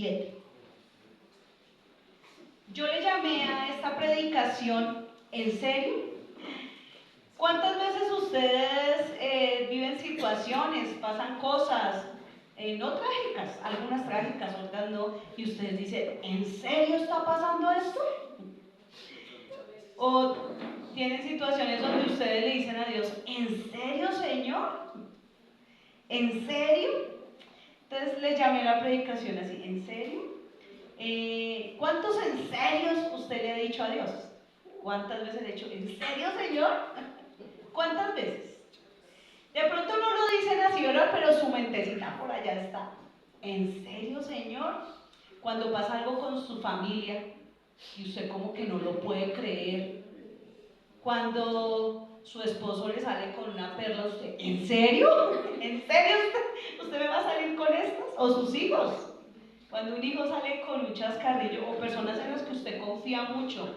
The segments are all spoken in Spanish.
7. Yo le llamé a esta predicación ¿en serio? ¿Cuántas veces ustedes viven situaciones, pasan cosas, no trágicas, algunas trágicas, otras no, y ustedes dicen, ¿en serio está pasando esto? O tienen situaciones donde ustedes le dicen a Dios, ¿en serio, Señor? ¿En serio? Entonces le llamé a la predicación así, ¿en serio? ¿Cuántos en serios usted le ha dicho a Dios? ¿Cuántas veces le ha dicho, ¿en serio, Señor? ¿Cuántas veces? De pronto no lo dicen así, ¿verdad? Pero su mentecita por allá está. ¿En serio, Señor? Cuando pasa algo con su familia y usted como que no lo puede creer. Cuando su esposo le sale con una perla, usted, ¿en serio? ¿En serio usted me va a salir con estas? ¿O sus hijos? Cuando un hijo sale con un chascarrillo, o personas en las que usted confía mucho,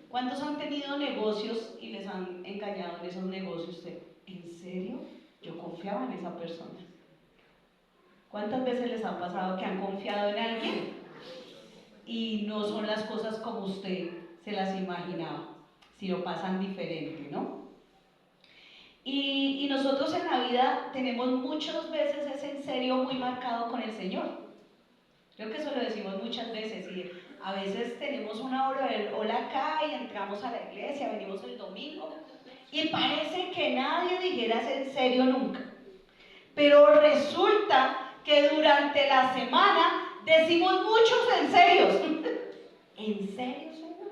¿cuántos han tenido negocios y les han engañado en esos negocios? Usted, ¿en serio? Yo confiaba en esa persona. ¿Cuántas veces les ha pasado que han confiado en alguien y no son las cosas como usted se las imaginaba, sino pasan diferente, ¿no? Y nosotros en la vida tenemos muchas veces ese en serio muy marcado con el Señor. Creo que eso lo decimos muchas veces y a veces tenemos una hora del hola acá y entramos a la iglesia, venimos el domingo y parece que nadie dijera ese en serio nunca. Pero resulta que durante la semana decimos muchos en serios. ¿En serio, Señor?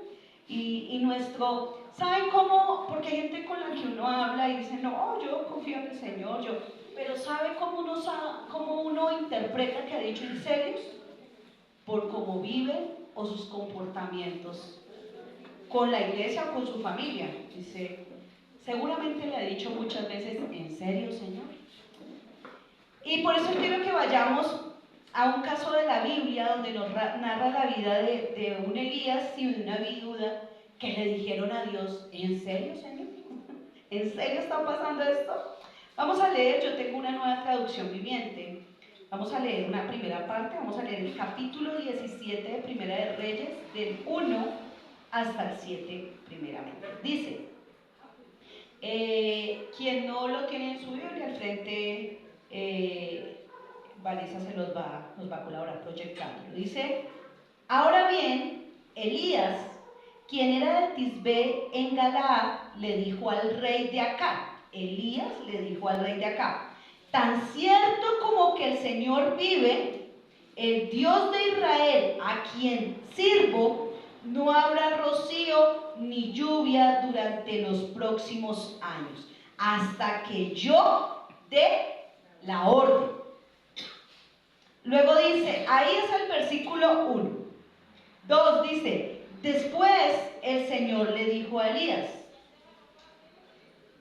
Y nuestro, ¿saben cómo? Porque hay gente con la que uno habla y dice, no, yo confío en el Señor, pero ¿sabe cómo uno interpreta que ha dicho en serios? Por cómo vive o sus comportamientos con la iglesia o con su familia. Dice, seguramente le ha dicho muchas veces, ¿en serio, Señor? Y por eso quiero que vayamos a un caso de la Biblia donde nos narra la vida de un Elías y de una viuda que le dijeron a Dios, ¿en serio, Señor? ¿En serio está pasando esto? Vamos a leer, yo tengo una nueva traducción viviente. Vamos a leer una primera parte, vamos a leer el capítulo 17 de Primera de Reyes, del 1 hasta el 7 primeramente. Dice, quien no lo tiene en su Biblia, al frente Vanessa nos va a colaborar proyectándolo. Dice, ahora bien, Elías, quien era de Tisbé en Galaad, le dijo al rey de Acab, Elías le dijo al rey de Acab, tan cierto como que el Señor vive, el Dios de Israel, a quien sirvo, no habrá rocío ni lluvia durante los próximos años, hasta que yo dé la orden. Luego dice, ahí es el versículo 1. 2 dice, después el Señor le dijo a Elías,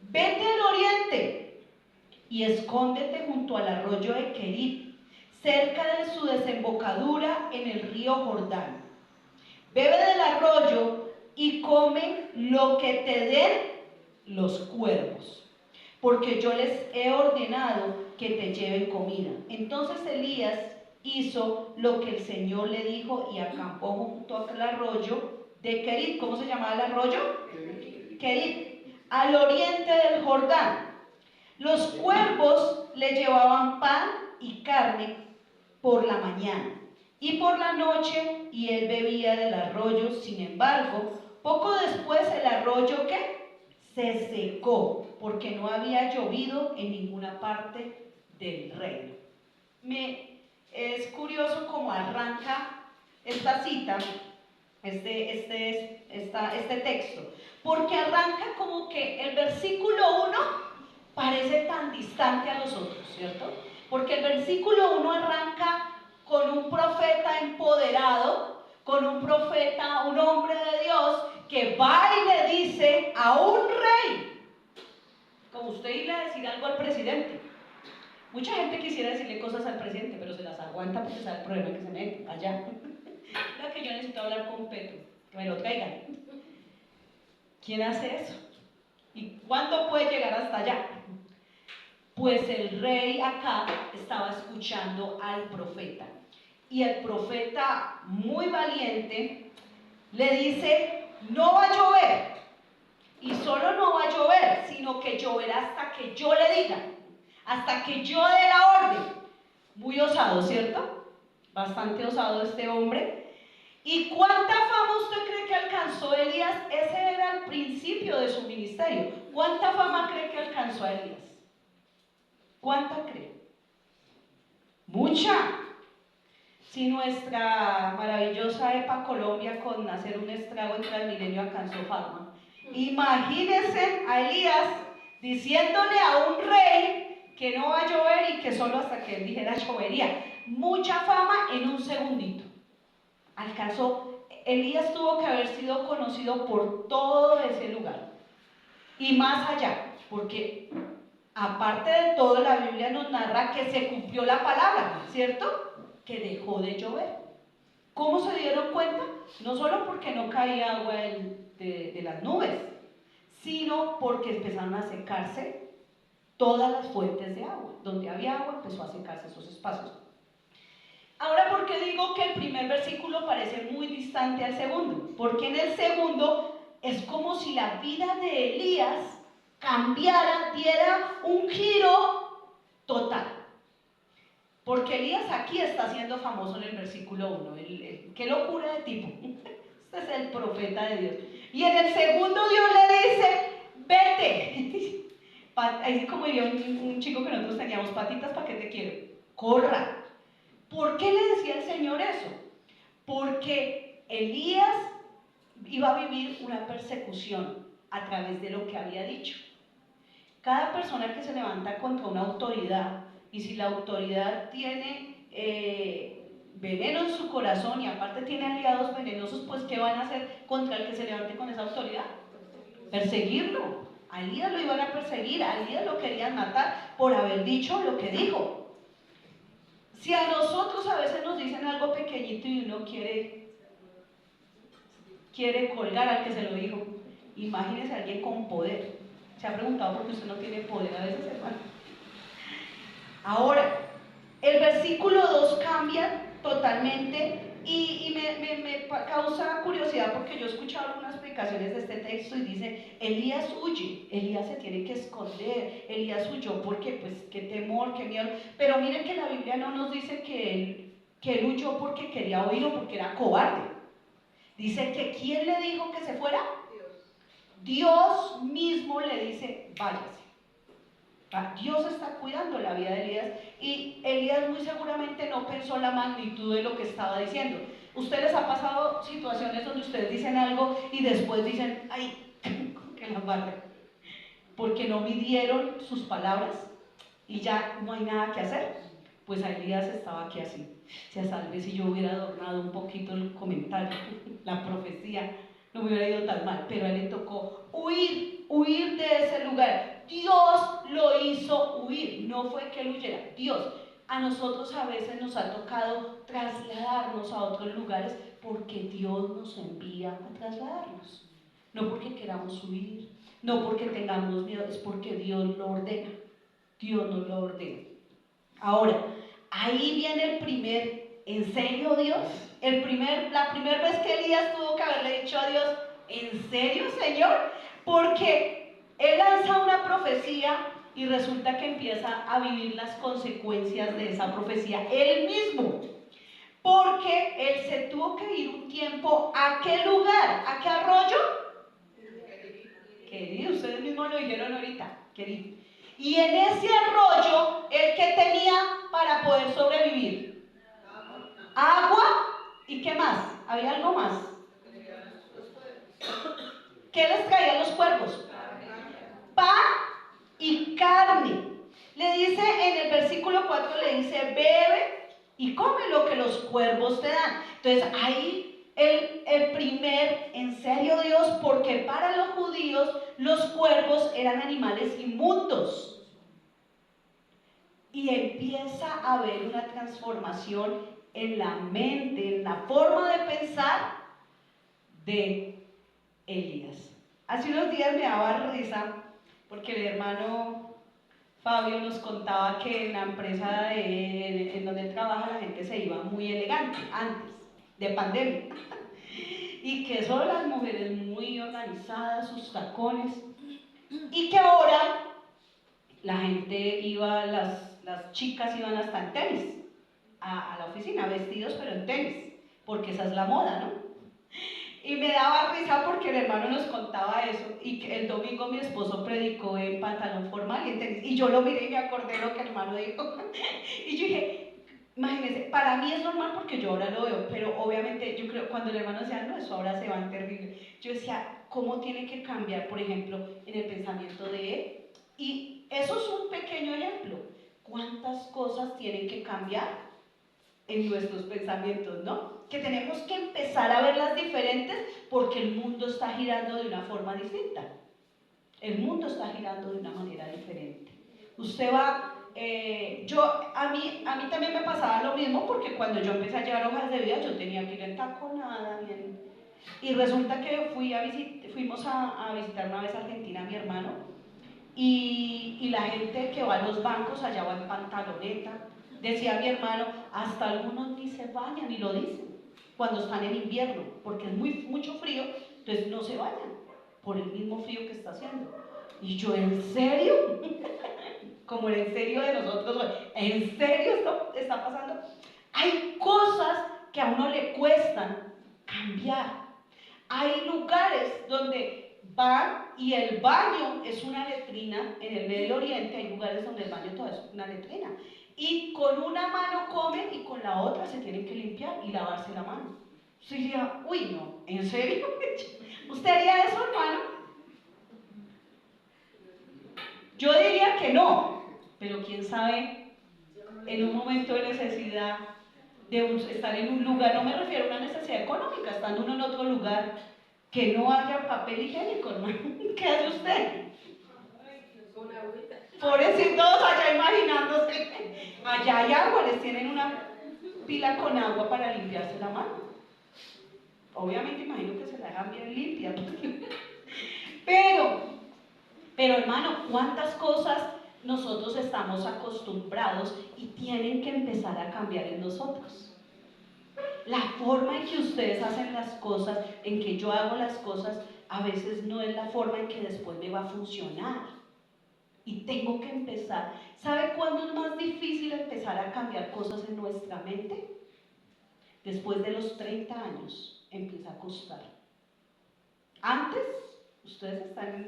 vete al oriente y escóndete junto al arroyo de Querit, cerca de su desembocadura en el río Jordán. Bebe del arroyo y come lo que te den los cuervos, porque yo les he ordenado que te lleven comida. Entonces Elías hizo lo que el Señor le dijo y acampó junto al arroyo de Querit. ¿Cómo se llamaba el arroyo? Querit, al oriente del Jordán. Los cuervos le llevaban pan y carne por la mañana y por la noche, y él bebía del arroyo. Sin embargo, poco después el arroyo ¿qué? Se secó, porque no había llovido en ninguna parte del reino. Es curioso cómo arranca esta cita, este texto, porque arranca como que el versículo 1 parece tan distante a los otros, ¿cierto? Porque el versículo 1 arranca con un profeta empoderado, con un profeta, un hombre de Dios, que va y le dice a un rey, como usted irle a decir algo al presidente. Mucha gente quisiera decirle cosas al presidente, pero se las aguanta porque sabe el problema que se mete allá. Mira que yo necesito hablar con Petro, que me lo traigan. ¿Quién hace eso? ¿Y cuándo puede llegar hasta allá? Pues el rey acá estaba escuchando al profeta. y el profeta, muy valiente, le dice: no va a llover, y solo no va a llover, sino que lloverá hasta que yo le diga, hasta que yo dé la orden. Muy osado, ¿cierto? Bastante osado este hombre. ¿Y cuánta fama usted cree que alcanzó Elías? Ese era el principio de su ministerio. ¿Cuánta fama cree que alcanzó a Elías? ¿Cuánta cree? Mucha. Si nuestra maravillosa EPA Colombia con hacer un estrago en Transmilenio alcanzó fama, imagínense a Elías diciéndole a un rey que no va a llover y que solo hasta que él dijera llovería. Mucha fama en un segundito. Alcanzó. Elías tuvo que haber sido conocido por todo ese lugar y más allá, porque aparte de todo la Biblia nos narra que se cumplió la palabra, ¿cierto? Que dejó de llover. ¿Cómo se dieron cuenta? No solo porque no caía agua de las nubes, sino porque empezaron a secarse todas las fuentes de agua. Donde había agua empezó a secarse esos espacios. Ahora, ¿por qué digo que el primer versículo parece muy distante al segundo? Porque en el segundo es como si la vida de Elías cambiara, diera un giro total. Porque Elías aquí está siendo famoso en el versículo 1. ¡Qué locura de tipo! Este es el profeta de Dios. Y en el segundo Dios le dice: vete. Así como diría un chico que nosotros teníamos: patitas, ¿para qué te quiero? Corra. ¿Por qué le decía el Señor eso? Porque Elías iba a vivir una persecución a través de lo que había dicho. Cada persona que se levanta contra una autoridad, y si la autoridad tiene veneno en su corazón y aparte tiene aliados venenosos, pues ¿qué van a hacer contra el que se levante con esa autoridad? Perseguirlo. A Elías lo iban a perseguir, a Elías lo querían matar por haber dicho lo que dijo. Si a nosotros a veces nos dicen algo pequeñito y uno quiere colgar al que se lo dijo, imagínese a alguien con poder. ¿Se ha preguntado por qué usted no tiene poder a veces, hermano? Ahora, el versículo 2 cambia totalmente y me causa curiosidad porque yo he escuchado algunas explicaciones de este texto y dice: Elías huye, Elías se tiene que esconder, Elías huyó porque, pues, qué temor, qué miedo. Pero miren que la Biblia no nos dice que él huyó porque quería huir o porque era cobarde. Dice que ¿quién le dijo que se fuera? Dios mismo le dice: váyase. Dios está cuidando la vida de Elías y Elías muy seguramente no pensó la magnitud de lo que estaba diciendo. ¿Ustedes ha pasado situaciones donde ustedes dicen algo y después dicen: ay, que la barra? Porque no midieron sus palabras y ya no hay nada que hacer. Pues a Elías estaba aquí así. Se salve si yo hubiera adornado un poquito el comentario, la profecía, no me hubiera ido tan mal, pero a él le tocó huir de ese lugar. Dios lo hizo huir, no fue que él huyera, Dios. A nosotros a veces nos ha tocado trasladarnos a otros lugares porque Dios nos envía a trasladarnos. No porque queramos huir, no porque tengamos miedo, es porque Dios lo ordena. Dios nos lo ordena. Ahora, ahí viene el primer: ¿en serio, Dios? La primera vez que Elías tuvo que haberle dicho a Dios: ¿en serio, Señor? Porque él lanza una profecía y resulta que empieza a vivir las consecuencias de esa profecía él mismo. Porque él se tuvo que ir un tiempo ¿a qué lugar? ¿A qué arroyo? Querido, ustedes mismos lo dijeron ahorita, querido. Y en ese arroyo, ¿el que tenía para poder sobrevivir? Agua. ¿Y qué más? ¿Había algo más? ¿Qué les traían los cuervos? Pan y carne. Le dice en el versículo 4, le dice: bebe y come lo que los cuervos te dan. Entonces ahí el primer: ¿en serio, Dios? Porque para los judíos los cuervos eran animales inmundos. Y empieza a haber una transformación en la mente, en la forma de pensar de Elías. Hace unos días me daba risa porque el hermano Fabio nos contaba que en la empresa en donde él trabaja la gente se iba muy elegante antes de pandemia y que son las mujeres muy organizadas, sus tacones, y que ahora la gente iba, las chicas iban hasta en tenis a la oficina, vestidos pero en tenis, porque esa es la moda, ¿no? Y me daba risa porque el hermano nos contaba eso y que el domingo mi esposo predicó en pantalón formal y en tenis, y yo lo miré y me acordé lo que el hermano dijo y yo dije, imagínense, para mí es normal porque yo ahora lo veo, pero obviamente yo creo cuando el hermano decía, no, eso ahora se va terrible, yo decía, ¿cómo tiene que cambiar, por ejemplo, en el pensamiento de él? Y eso es un pequeño ejemplo. ¿Cuántas cosas tienen que cambiar en nuestros pensamientos, no? Que tenemos que empezar a verlas diferentes porque el mundo está girando de una forma distinta. El mundo está girando de una manera diferente. Usted va, a mí también me pasaba lo mismo porque cuando yo empecé a llevar hojas de vida yo tenía que ir en taconada, y resulta que fuimos a visitar una vez a Argentina a mi hermano y la gente que va a los bancos allá va en pantaloneta. Decía mi hermano, hasta algunos ni se bañan y lo dicen cuando están en invierno, porque es mucho frío, entonces no se bañan por el mismo frío que está haciendo. Y yo, ¿en serio? Como el en serio de nosotros hoy, ¿en serio esto está pasando? Hay cosas que a uno le cuestan cambiar. Hay lugares donde van y el baño es una letrina. En el Medio Oriente hay lugares donde el baño todavía es una letrina. Y con una mano comen y con la otra se tienen que limpiar y lavarse la mano. Usted diría, uy, no, ¿en serio? ¿Usted haría eso, hermano? Yo diría que no, pero quién sabe, en un momento de necesidad, de estar en un lugar, no me refiero a una necesidad económica, estando uno en otro lugar, que no haya papel higiénico, hermano. ¿Qué hace usted? Pobrecitos allá imaginándose. Allá hay agua, les tienen una pila con agua para limpiarse la mano. Obviamente imagino que se la dejan bien limpia. Pero hermano, ¿cuántas cosas nosotros estamos acostumbrados y tienen que empezar a cambiar en nosotros? La forma en que ustedes hacen las cosas, en que yo hago las cosas, a veces no es la forma en que después me va a funcionar. Y tengo que empezar. ¿Sabe cuándo es más difícil empezar a cambiar cosas en nuestra mente? Después de los 30 años empieza a costar. Antes, ustedes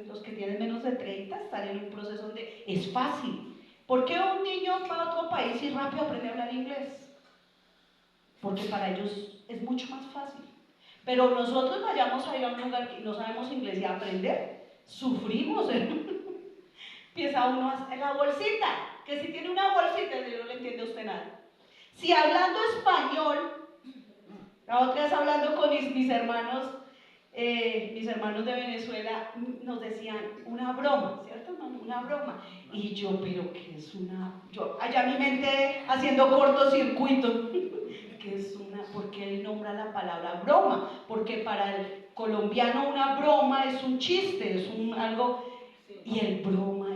los que tienen menos de 30, están en un proceso donde es fácil. ¿Por qué un niño va a otro país y rápido aprende a hablar inglés? Porque para ellos es mucho más fácil. Pero nosotros vayamos a ir a un lugar que no sabemos inglés y a aprender, sufrimos. Empieza uno a hacer la bolsita, que si tiene una bolsita, no le entiende a usted nada. Si hablando español, la otra vez hablando con mis hermanos de Venezuela, nos decían una broma, ¿cierto, hermano? Una broma. Y yo, pero ¿qué es una? Yo, allá mi mente haciendo cortocircuito. ¿Qué es una? ¿Por qué él nombra la palabra broma? Porque para el colombiano una broma es un chiste, es algo. Y el broma,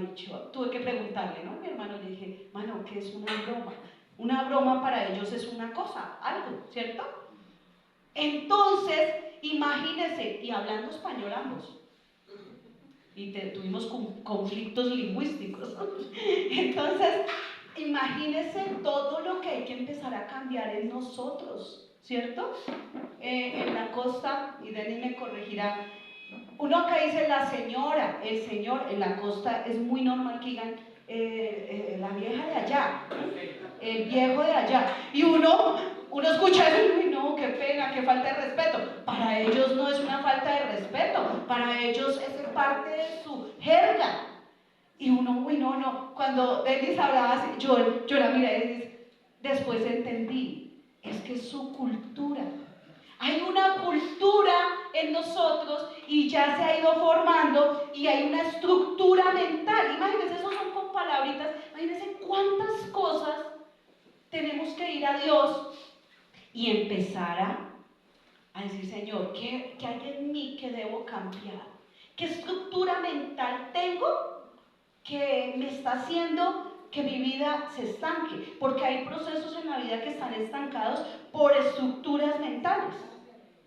y yo tuve que preguntarle, ¿no? Mi hermano, le dije, mano, ¿qué es una broma? Una broma para ellos es una cosa, algo, ¿cierto? Entonces, imagínense, y hablando español ambos, y tuvimos conflictos lingüísticos. Entonces, imagínense todo lo que hay que empezar a cambiar en nosotros, ¿cierto? En la costa, y Denis me corregirá, uno acá dice la señora, el señor, en la costa es muy normal que digan la vieja de allá, el viejo de allá, y uno escucha eso y uy no, qué pena, qué falta de respeto. Para ellos no es una falta de respeto, para ellos es parte de su jerga. Y uno, uy no, cuando Denis hablaba así, yo la miré y después entendí, es que es su cultura. Hay una cultura en nosotros y ya se ha ido formando y hay una estructura mental. Imagínense, eso son con palabritas. Imagínense cuántas cosas tenemos que ir a Dios y empezar a decir, Señor, ¿qué hay en mí que debo cambiar? ¿Qué estructura mental tengo que me está haciendo que mi vida se estanque, porque hay procesos en la vida que están estancados por estructuras mentales.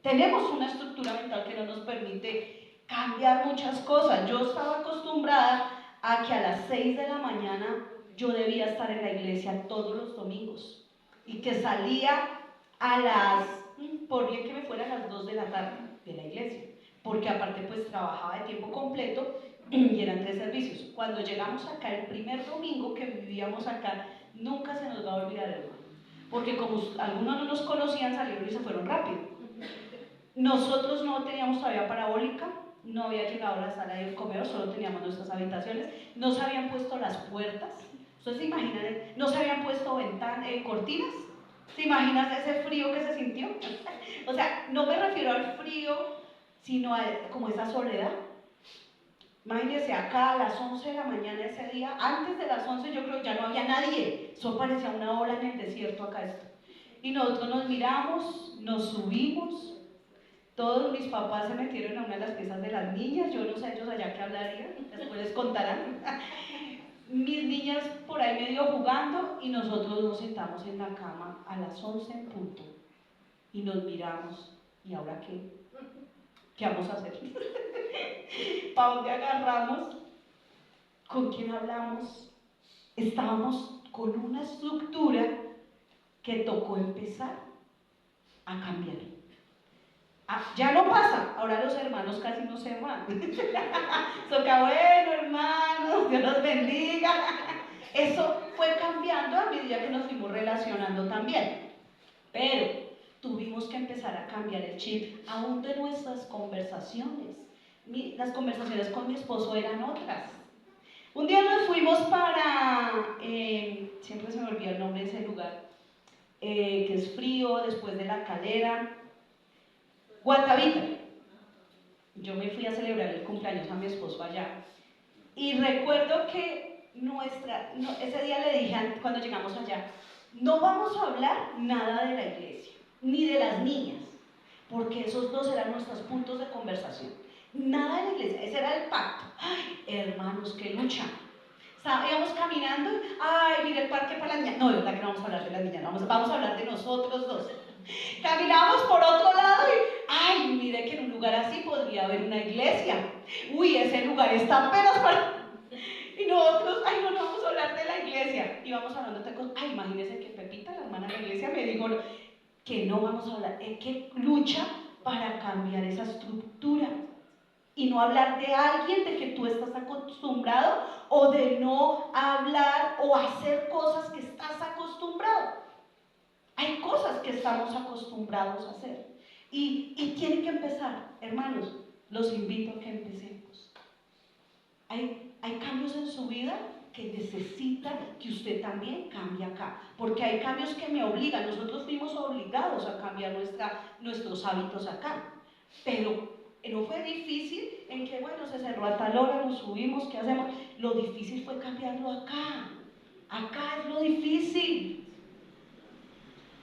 Tenemos una estructura mental que no nos permite cambiar muchas cosas. Yo estaba acostumbrada a que a las 6 de la mañana yo debía estar en la iglesia todos los domingos y que salía a las, por bien que me fuera a las 2 de la tarde de la iglesia, porque aparte pues trabajaba de tiempo completo y eran 3 servicios. Cuando llegamos acá el primer domingo que vivíamos acá, nunca se nos va a olvidar, hermano, porque como algunos no nos conocían, salieron y se fueron rápido. Nosotros no teníamos todavía parabólica, no había llegado a la sala del comedor, solo teníamos nuestras habitaciones, no se habían puesto las puertas. ¿Ustedes se imaginan? No se habían puesto cortinas. ¿Se imaginan ese frío que se sintió? O sea, no me refiero al frío, sino a como esa soledad. Imagínense, acá a las 11 de la mañana ese día, antes de las 11 yo creo que ya no había nadie, eso parecía una ola en el desierto acá esto. Y nosotros nos miramos, nos subimos. Todos mis papás se metieron a una de las piezas de las niñas, yo no sé ellos allá qué hablarían, después les contarán. Mis niñas por ahí medio jugando y nosotros nos sentamos en la cama a las 11 en punto y nos miramos. ¿Y ahora qué? ¿Qué vamos a hacer? ¿Para dónde agarramos? ¿Con quién hablamos? Estábamos con una estructura que tocó empezar a cambiar. Ya no pasa, ahora los hermanos casi no se van. Toca, bueno, hermanos, Dios los bendiga. Eso fue cambiando a medida que nos fuimos relacionando también. Pero tuvimos que empezar a cambiar el chip, aún de nuestras conversaciones. Las conversaciones con mi esposo eran otras. Un día nos fuimos para, siempre se me olvida el nombre de ese lugar, que es frío, después de la Calera, Guatavita. Yo me fui a celebrar el cumpleaños a mi esposo allá. Y recuerdo que ese día le dije cuando llegamos allá, no vamos a hablar nada de la iglesia, ni de las niñas, porque esos dos eran nuestros puntos de conversación. Nada de la iglesia, ese era el pacto. Ay, hermanos, qué lucha. Íbamos caminando, ay, mire el parque para las niñas. No, de verdad que no vamos a hablar de las niñas, vamos a hablar de nosotros dos. Caminamos por otro lado y, ay, mire que en un lugar así podría haber una iglesia. Uy, ese lugar está apenas para... Y nosotros, ay, no vamos a hablar de la iglesia. Y vamos hablando de cosas. Ay, imagínense que Pepita, la hermana de la iglesia, me dijo que no vamos a hablar. Es que lucha para cambiar esa estructura. Y no hablar de alguien de que tú estás acostumbrado o de no hablar o hacer cosas que estás acostumbrado. Hay cosas que estamos acostumbrados a hacer y tienen que empezar, hermanos, los invito a que empecemos. Hay cambios en su vida que necesitan que usted también cambie acá, porque hay cambios que me obligan. Nosotros fuimos obligados a cambiar nuestros hábitos acá, pero no fue difícil en que, bueno, se cerró a tal hora, nos subimos, ¿qué hacemos? Lo difícil fue cambiarlo acá. Acá es lo difícil.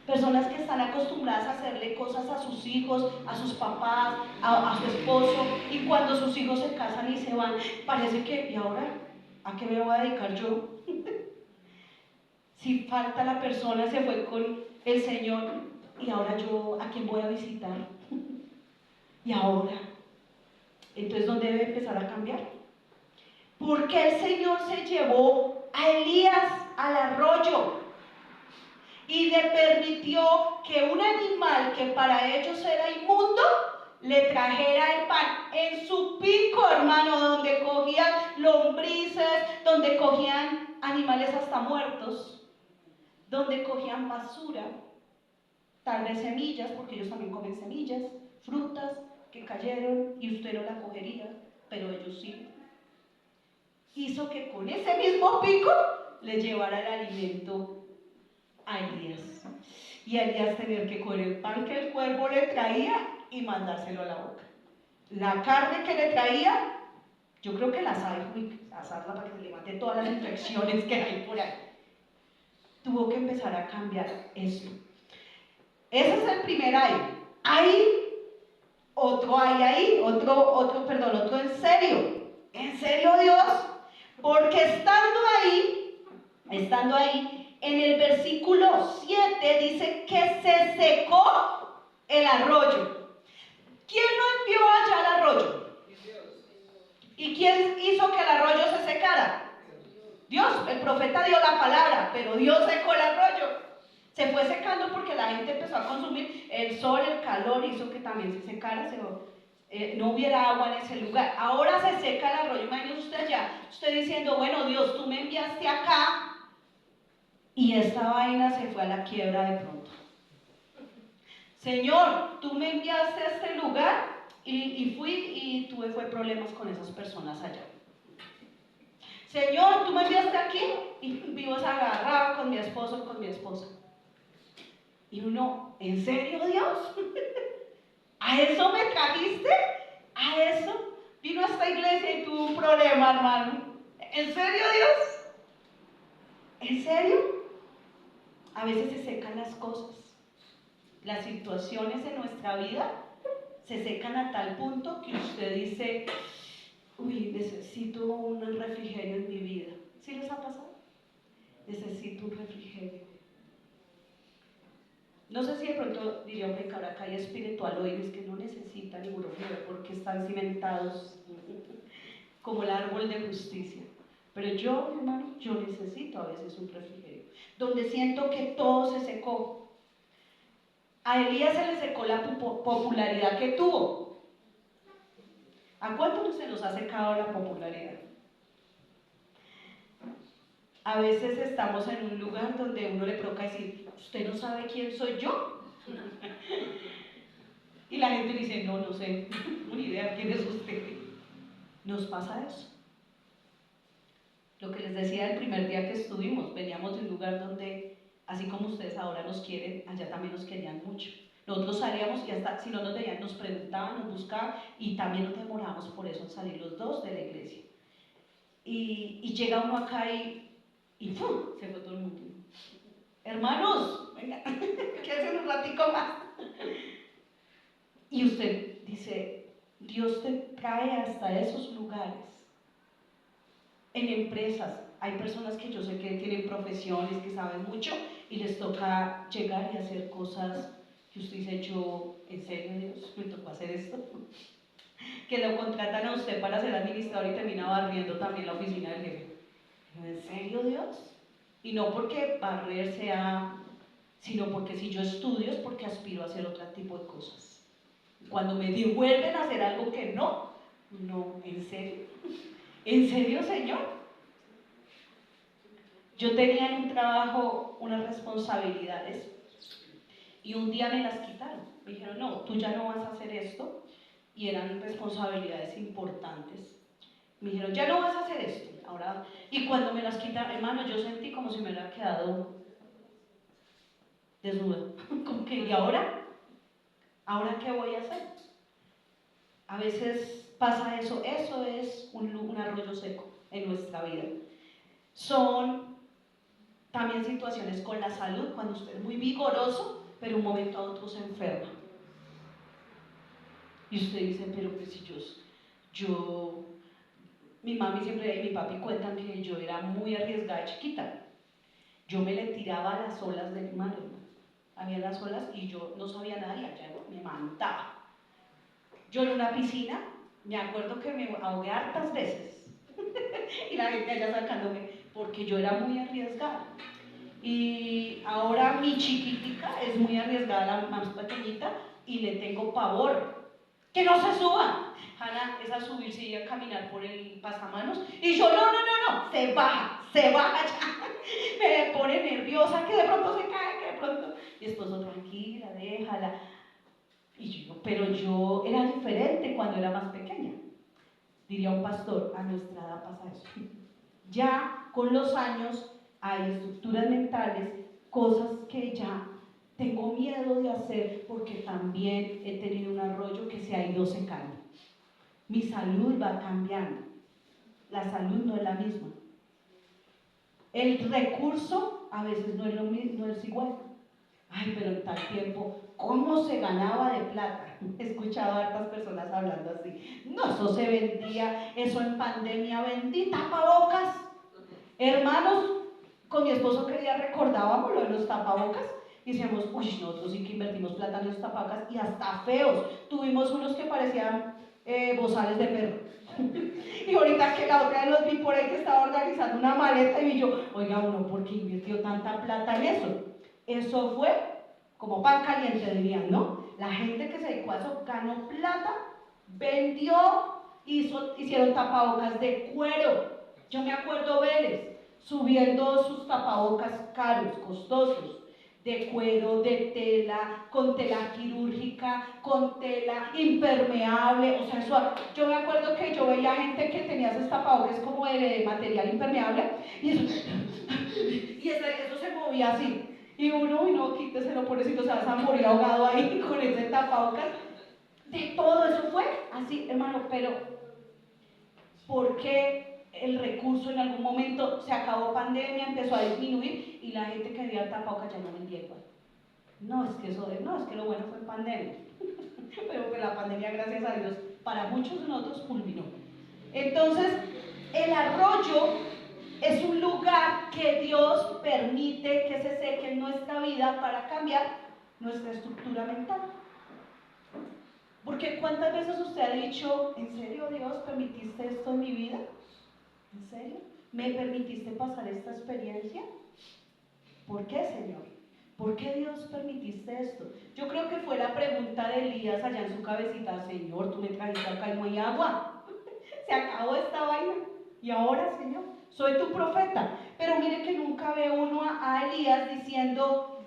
Personas que están acostumbradas a hacerle cosas a sus hijos, a sus papás, a su esposo, y cuando sus hijos se casan y se van, parece que, ¿y ahora a qué me voy a dedicar yo? Si falta la persona, se fue con el Señor, y ahora yo, ¿a quién voy a visitar? Y ahora, entonces, ¿dónde debe empezar a cambiar? Porque el Señor se llevó a Elías al arroyo y le permitió que un animal que para ellos era inmundo le trajera el pan en su pico, hermano, donde cogían lombrices, donde cogían animales hasta muertos, donde cogían basura, tal vez semillas, porque ellos también comen semillas, frutas que cayeron y usted no la cogería, pero ellos sí. Hizo que con ese mismo pico le llevara el alimento a Elías. Y a Elías tener que coger el pan que el cuervo le traía y mandárselo a la boca. La carne que le traía, yo creo que la sabe asarla para que se le mate todas las infecciones que hay por ahí. Tuvo que empezar a cambiar esto. Ese es el primer hay otro en serio. ¿En serio, Dios? Porque estando ahí, en el versículo 7 dice que se secó el arroyo. ¿Quién lo envió allá al arroyo? ¿Y quién hizo que el arroyo se secara? Dios. El profeta dio la palabra, pero Dios secó el arroyo. Se fue secando porque la gente empezó a consumir. El sol, el calor hizo que también se secara, no hubiera agua en ese lugar. Ahora se seca el arroyo. Imagínese usted ya, usted diciendo, bueno, Dios, tú me enviaste acá y esta vaina se fue a la quiebra de pronto. Señor, tú me enviaste a este lugar y fui y tuve problemas con esas personas allá. Señor, tú me enviaste aquí y vivo agarrado con mi esposo, con mi esposa. Y uno, ¿en serio, Dios? ¿A eso me trajiste? ¿A eso? Vino a esta iglesia y tuvo un problema, hermano. ¿En serio, Dios? ¿En serio? A veces se secan las cosas. Las situaciones en nuestra vida se secan a tal punto que usted dice, uy, necesito un refrigerio en mi vida. ¿Sí les ha pasado? Necesito un refrigerio. No sé si de pronto diría un pecador, acá hay espiritualoides que no necesitan ningún refrigerio porque están cimentados como el árbol de justicia. Pero yo, hermano, yo necesito a veces un refrigerio, donde siento que todo se secó. A Elías se le secó la popularidad que tuvo. ¿A cuántos se nos ha secado la popularidad? A veces estamos en un lugar donde uno le provoca decir, ¿usted no sabe quién soy yo? Y la gente dice, no, no sé, una idea quién es usted. Nos pasa eso. Lo que les decía el primer día que estuvimos, veníamos de un lugar donde, así como ustedes ahora nos quieren, allá también nos querían mucho. Nosotros salíamos y hasta si no nos veían, nos preguntaban, nos buscaban y también nos demorábamos por eso en salir los dos de la iglesia. Y llega uno acá y ¡pum! Se fue todo el mundo. Hermanos, venga, ¿qué hacen un ratico más? Y usted dice, Dios te trae hasta esos lugares. En empresas, hay personas que yo sé que tienen profesiones, que saben mucho y les toca llegar y hacer cosas que usted dice, yo, ¿en serio, Dios? ¿Me tocó hacer esto? Que lo contratan a usted para ser administrador y termina barriendo también la oficina del jefe. ¿En serio, Dios? Y no porque barrer sea, sino porque si yo estudio es porque aspiro a hacer otro tipo de cosas. Cuando me devuelven a hacer algo que no, ¿en serio? ¿En serio, Señor? Yo tenía en un trabajo unas responsabilidades y un día me las quitaron. Me dijeron, no, tú ya no vas a hacer esto. Y eran responsabilidades importantes. Me dijeron, ya no vas a hacer esto. Ahora, y cuando me las quitaron, hermano, yo sentí como si me hubiera quedado desnuda. Como que, ¿y ahora? ¿Ahora qué voy a hacer? A veces pasa eso. Eso es un arroyo seco en nuestra vida. Son también situaciones con la salud, cuando usted es muy vigoroso, pero un momento a otro se enferma. Y usted dice, pero pues si mi mami siempre y mi papi cuentan que yo era muy arriesgada de chiquita. Yo me le tiraba a las olas del mar, había las olas y yo no sabía nadar, ya me mandaba. Yo en una piscina, me acuerdo que me ahogué hartas veces y la gente allá sacándome, porque yo era muy arriesgada. Y ahora mi chiquitica es muy arriesgada, la más pequeñita, y le tengo pavor. ¡Que no se suba! Hanna es a subirse y a caminar por el pasamanos, y yo, no, se baja ya. Me pone nerviosa, que de pronto se cae, que de pronto. Mi esposo, tranquila, déjala. Y yo, pero yo era diferente cuando era más pequeña. Diría un pastor, a nuestra edad pasa eso. Ya con los años hay estructuras mentales, cosas que ya tengo miedo de hacer porque también he tenido un arroyo que se ha ido secando. Mi salud va cambiando. La salud no es la misma. El recurso a veces no es igual. Ay, pero en tal tiempo, ¿cómo se ganaba de plata? He escuchado a hartas personas hablando así. No, eso se vendía, eso en pandemia vendí tapabocas. Hermanos, con mi esposo que día recordábamos lo de los tapabocas y decíamos, uy, nosotros sí que invertimos plata en los tapabocas y hasta feos. Tuvimos unos que parecían bozales de perro. Y ahorita que la otra vez los vi por ahí que estaba organizando una maleta y yo, oiga, uno, ¿por qué invirtió tanta plata en eso? Eso fue como pan caliente, dirían, ¿no? La gente que se dedicó a eso ganó plata, vendió, hicieron tapabocas de cuero. Yo me acuerdo Vélez subiendo sus tapabocas caros, costosos, de cuero, de tela, con tela quirúrgica, con tela impermeable, o sea, eso, yo me acuerdo que yo veía gente que tenía esos tapabocas como de material impermeable, y eso se movía así, y uno, uy no, quíteselo, pobrecito, se vas a morir ahogado ahí con ese tapabocas, de todo eso fue así, hermano, pero ¿por qué el recurso en algún momento se acabó pandemia, empezó a disminuir y la gente que vendía tapabocas ya no vendía igual? No, es que no, es que lo bueno fue pandemia. Pero que la pandemia, gracias a Dios, para muchos de nosotros culminó. Entonces, el arroyo es un lugar que Dios permite que se seque en nuestra vida para cambiar nuestra estructura mental. Porque ¿cuántas veces usted ha dicho, ¿en serio Dios permitiste esto en mi vida? ¿En serio? ¿Me permitiste pasar esta experiencia? ¿Por qué, Señor? ¿Por qué Dios permitiste esto? Yo creo que fue la pregunta de Elías allá en su cabecita, Señor, tú me trajiste acá y no hay agua. Se acabó esta vaina. Y ahora, Señor, soy tu profeta. Pero mire que nunca ve uno a Elías diciendo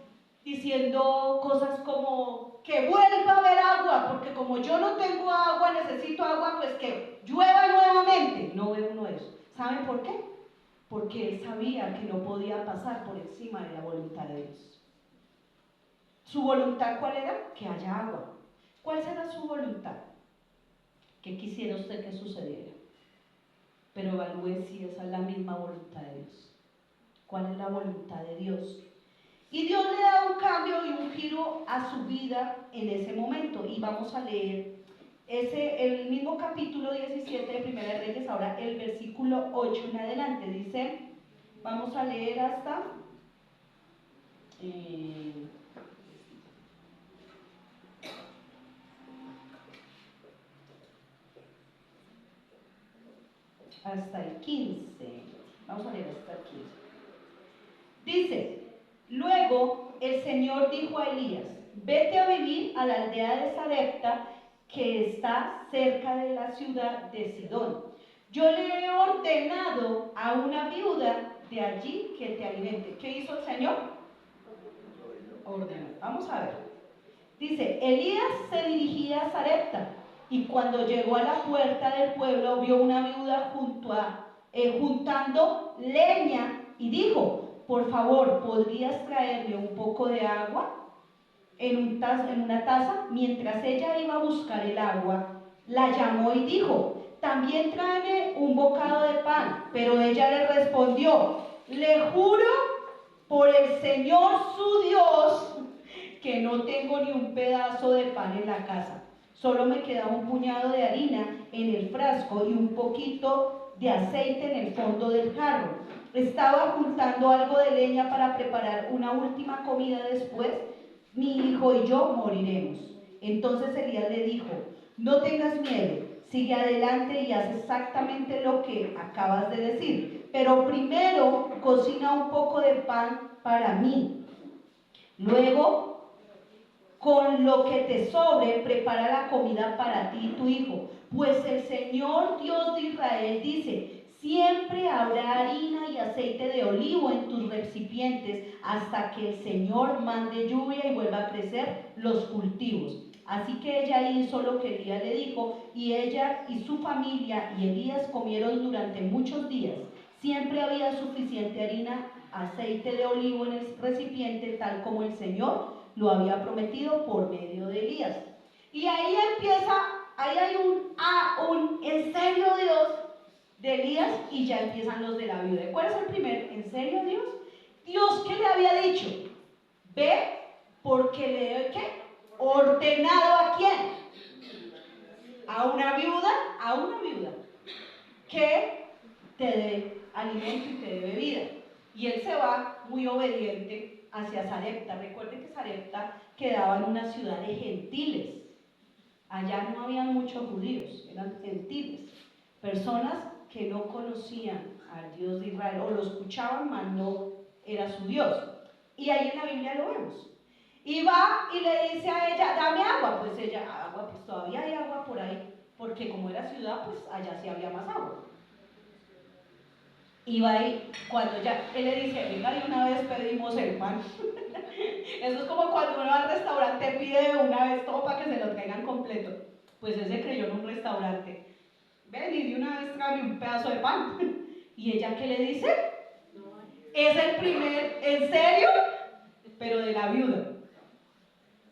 cosas como que vuelva a haber agua, porque como yo no tengo agua, necesito agua, pues que llueva nuevamente. No ve uno eso. ¿Saben por qué? Porque él sabía que no podía pasar por encima de la voluntad de Dios. ¿Su voluntad cuál era? Que haya agua. ¿Cuál será su voluntad? ¿Qué quisiera usted que sucediera? Pero evalúe si esa es la misma voluntad de Dios. ¿Cuál es la voluntad de Dios? Y Dios le da un cambio y un giro a su vida en ese momento. Y vamos a leer el mismo capítulo 17 de Primera de Reyes, ahora el versículo 8 en adelante. Dice, vamos a leer hasta... hasta el 15. Vamos a leer hasta el 15. Dice, luego el Señor dijo a Elías, vete a vivir a la aldea de Sarepta, que está cerca de la ciudad de Sidón. Yo le he ordenado a una viuda de allí que te alimente. ¿Qué hizo el Señor? Ordenó. Vamos a ver. Dice, Elías se dirigía a Sarepta y cuando llegó a la puerta del pueblo vio una viuda juntando leña y dijo, por favor, ¿podrías traerme un poco de agua en una taza? Mientras ella iba a buscar el agua, la llamó y dijo, también tráeme un bocado de pan. Pero ella le respondió, le juro por el Señor su Dios que no tengo ni un pedazo de pan en la casa. Solo me queda un puñado de harina en el frasco y un poquito de aceite en el fondo del jarro. Estaba juntando algo de leña para preparar una última comida después. Mi hijo y yo moriremos. Entonces Elías le dijo, no tengas miedo, sigue adelante y haz exactamente lo que acabas de decir. Pero primero cocina un poco de pan para mí. Luego, con lo que te sobre, prepara la comida para ti y tu hijo. Pues el Señor Dios de Israel dice, siempre habrá harina y aceite de olivo en tus recipientes hasta que el Señor mande lluvia y vuelva a crecer los cultivos. Así que ella hizo lo que Elías le dijo, y ella y su familia y Elías comieron durante muchos días. Siempre había suficiente harina, aceite de olivo en el recipiente, tal como el Señor lo había prometido por medio de Elías. Y ahí empieza, ahí hay un en serio Dios de Elías, y ya empiezan los de la viuda. ¿Cuál es el primer en serio Dios? Dios que le había dicho, ve porque le he, ¿qué? Ordenado ¿a quién? A una viuda, que te dé alimento y te dé bebida. Y él se va muy obediente hacia Sarepta. Recuerden que Sarepta quedaba en una ciudad de gentiles. Allá no habían muchos judíos, eran gentiles, personas que no conocían al Dios de Israel, o lo escuchaban, mas no era su Dios. Y ahí en la Biblia lo vemos. Y va y le dice a ella, dame agua. Pues ella, agua, pues todavía hay agua por ahí, porque como era ciudad, pues allá sí había más agua. Y va ahí, cuando ya, él le dice, venga, y una vez pedimos el pan. Eso es como cuando uno va al restaurante, pide una vez todo para que se lo traigan completo. Pues él se creyó en un restaurante. Ven y de una vez tráeme un pedazo de pan. ¿Y ella qué le dice? Es el primer, ¿en serio? Pero de la viuda.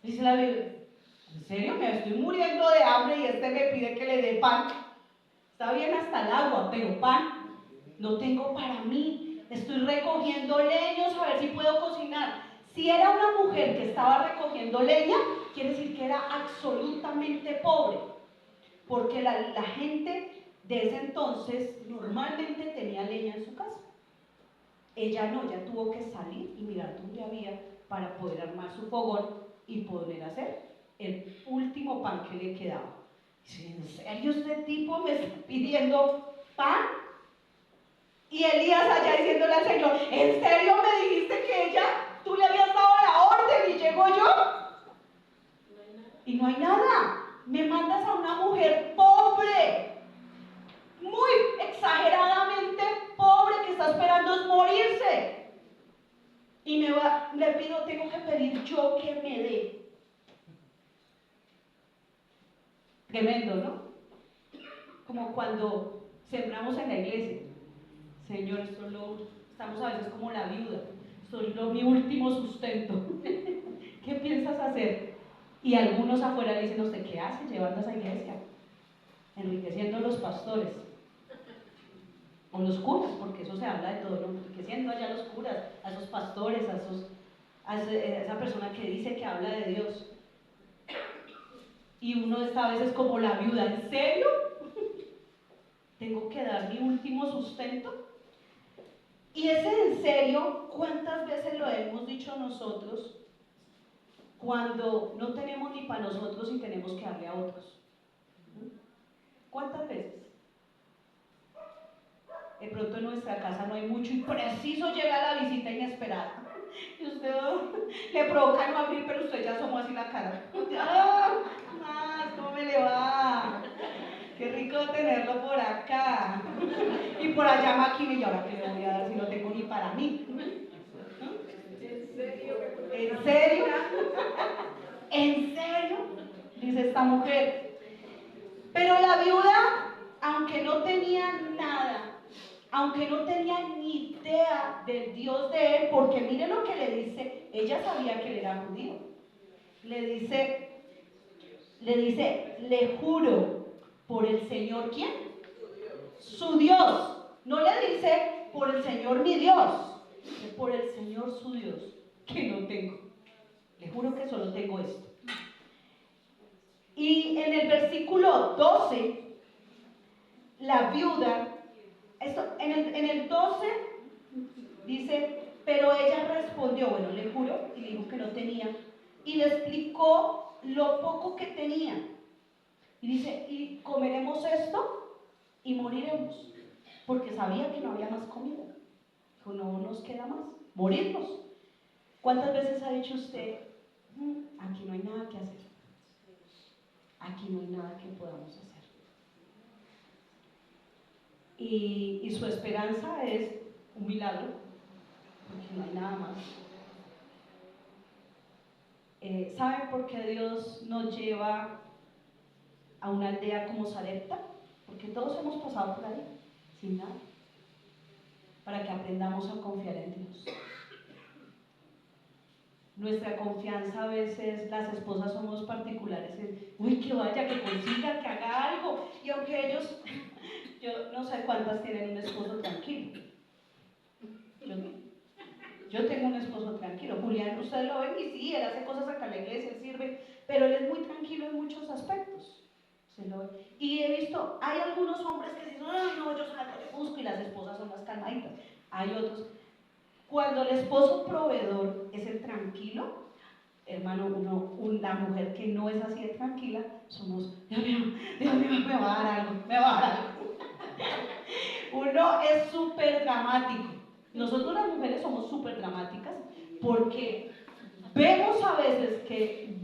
Dice la viuda, ¿en serio? Me estoy muriendo de hambre y este me pide que le dé pan. Está bien hasta el agua, pero pan no tengo para mí. Estoy recogiendo leños a ver si puedo cocinar. Si era una mujer que estaba recogiendo leña, quiere decir que era absolutamente pobre, porque la gente de ese entonces normalmente tenía leña en su casa. Ella no, ella tuvo que salir y mirar dónde había para poder armar su fogón y poder hacer el último pan que le quedaba. Dice, ¿en serio este tipo me está pidiendo pan? Y Elías allá diciéndole al Señor, ¿en serio me dijiste que ella, tú le habías dado la orden y llego yo? Y no hay nada. Me mandas a una mujer pobre, muy exageradamente pobre, que está esperando es morirse. Y le pido, tengo que pedir yo que me dé. Tremendo, ¿no? Como cuando sembramos en la iglesia. Señor, estamos a veces como la viuda. Esto es mi último sustento. ¿Qué piensas hacer? Y algunos afuera le dicen, ¿usted qué hace llevando a esa iglesia? Enriqueciendo a los pastores. O los curas, porque eso se habla de todo, ¿no? Enriqueciendo allá a los curas, a esos pastores, a esa persona que dice que habla de Dios. Y uno está a veces como la viuda, ¿en serio? ¿Tengo que dar mi último sustento? Y ese en serio, ¿cuántas veces lo hemos dicho nosotros cuando no tenemos ni para nosotros y tenemos que darle a otros? ¿Cuántas veces? De pronto en nuestra casa no hay mucho y preciso llega la visita inesperada. Y usted le provoca no abrir, pero usted ya asomó así la cara. ¡Ah! Más, ¿cómo me le va? Qué rico tenerlo por acá. Y por allá maquina, y ahora qué le voy a dar si no tengo ni para mí. ¿En serio? ¿En serio? ¿En serio? Dice esta mujer. Pero la viuda, aunque no tenía nada, aunque no tenía ni idea del Dios de él, porque mire lo que le dice, ella sabía que él era judío. Le dice, le juro por el Señor, ¿quién? Su Dios. No le dice por el Señor mi Dios, por el Señor su Dios, que no tengo. Le juro que solo tengo esto. Y en el versículo 12, la viuda, en el 12 dice, pero ella respondió, bueno, le juro, y le dijo que no tenía, y le explicó lo poco que tenía. Y dice, y comeremos esto y moriremos, porque sabía que no había más comida. Dijo, no nos queda más, morirnos. ¿Cuántas veces ha dicho usted, aquí no hay nada que hacer? Aquí no hay nada que podamos hacer. Y su esperanza es un milagro, porque no hay nada más. ¿Saben por qué Dios nos lleva a una aldea como Sarepta? Porque todos hemos pasado por ahí, sin nada, para que aprendamos a confiar en Dios. Nuestra confianza a veces, las esposas somos particulares en, uy, que vaya, que consiga, que haga algo, y aunque ellos, yo no sé cuántas tienen un esposo tranquilo, yo no. Yo tengo un esposo tranquilo. Julián, ustedes lo ven y sí, él hace cosas acá en la iglesia, él sirve, pero él es muy tranquilo en muchos aspectos. Se lo ve. Y he visto, hay algunos hombres que dicen, ay no, yo salgo, yo busco, y las esposas son las calmaditas. Hay otros. Cuando el esposo proveedor es el tranquilo, hermano, la mujer que no es así de tranquila, somos, Dios mío, me va a dar algo, me va a dar algo. Uno es súper dramático. Nosotros las mujeres somos súper dramáticas porque vemos a veces que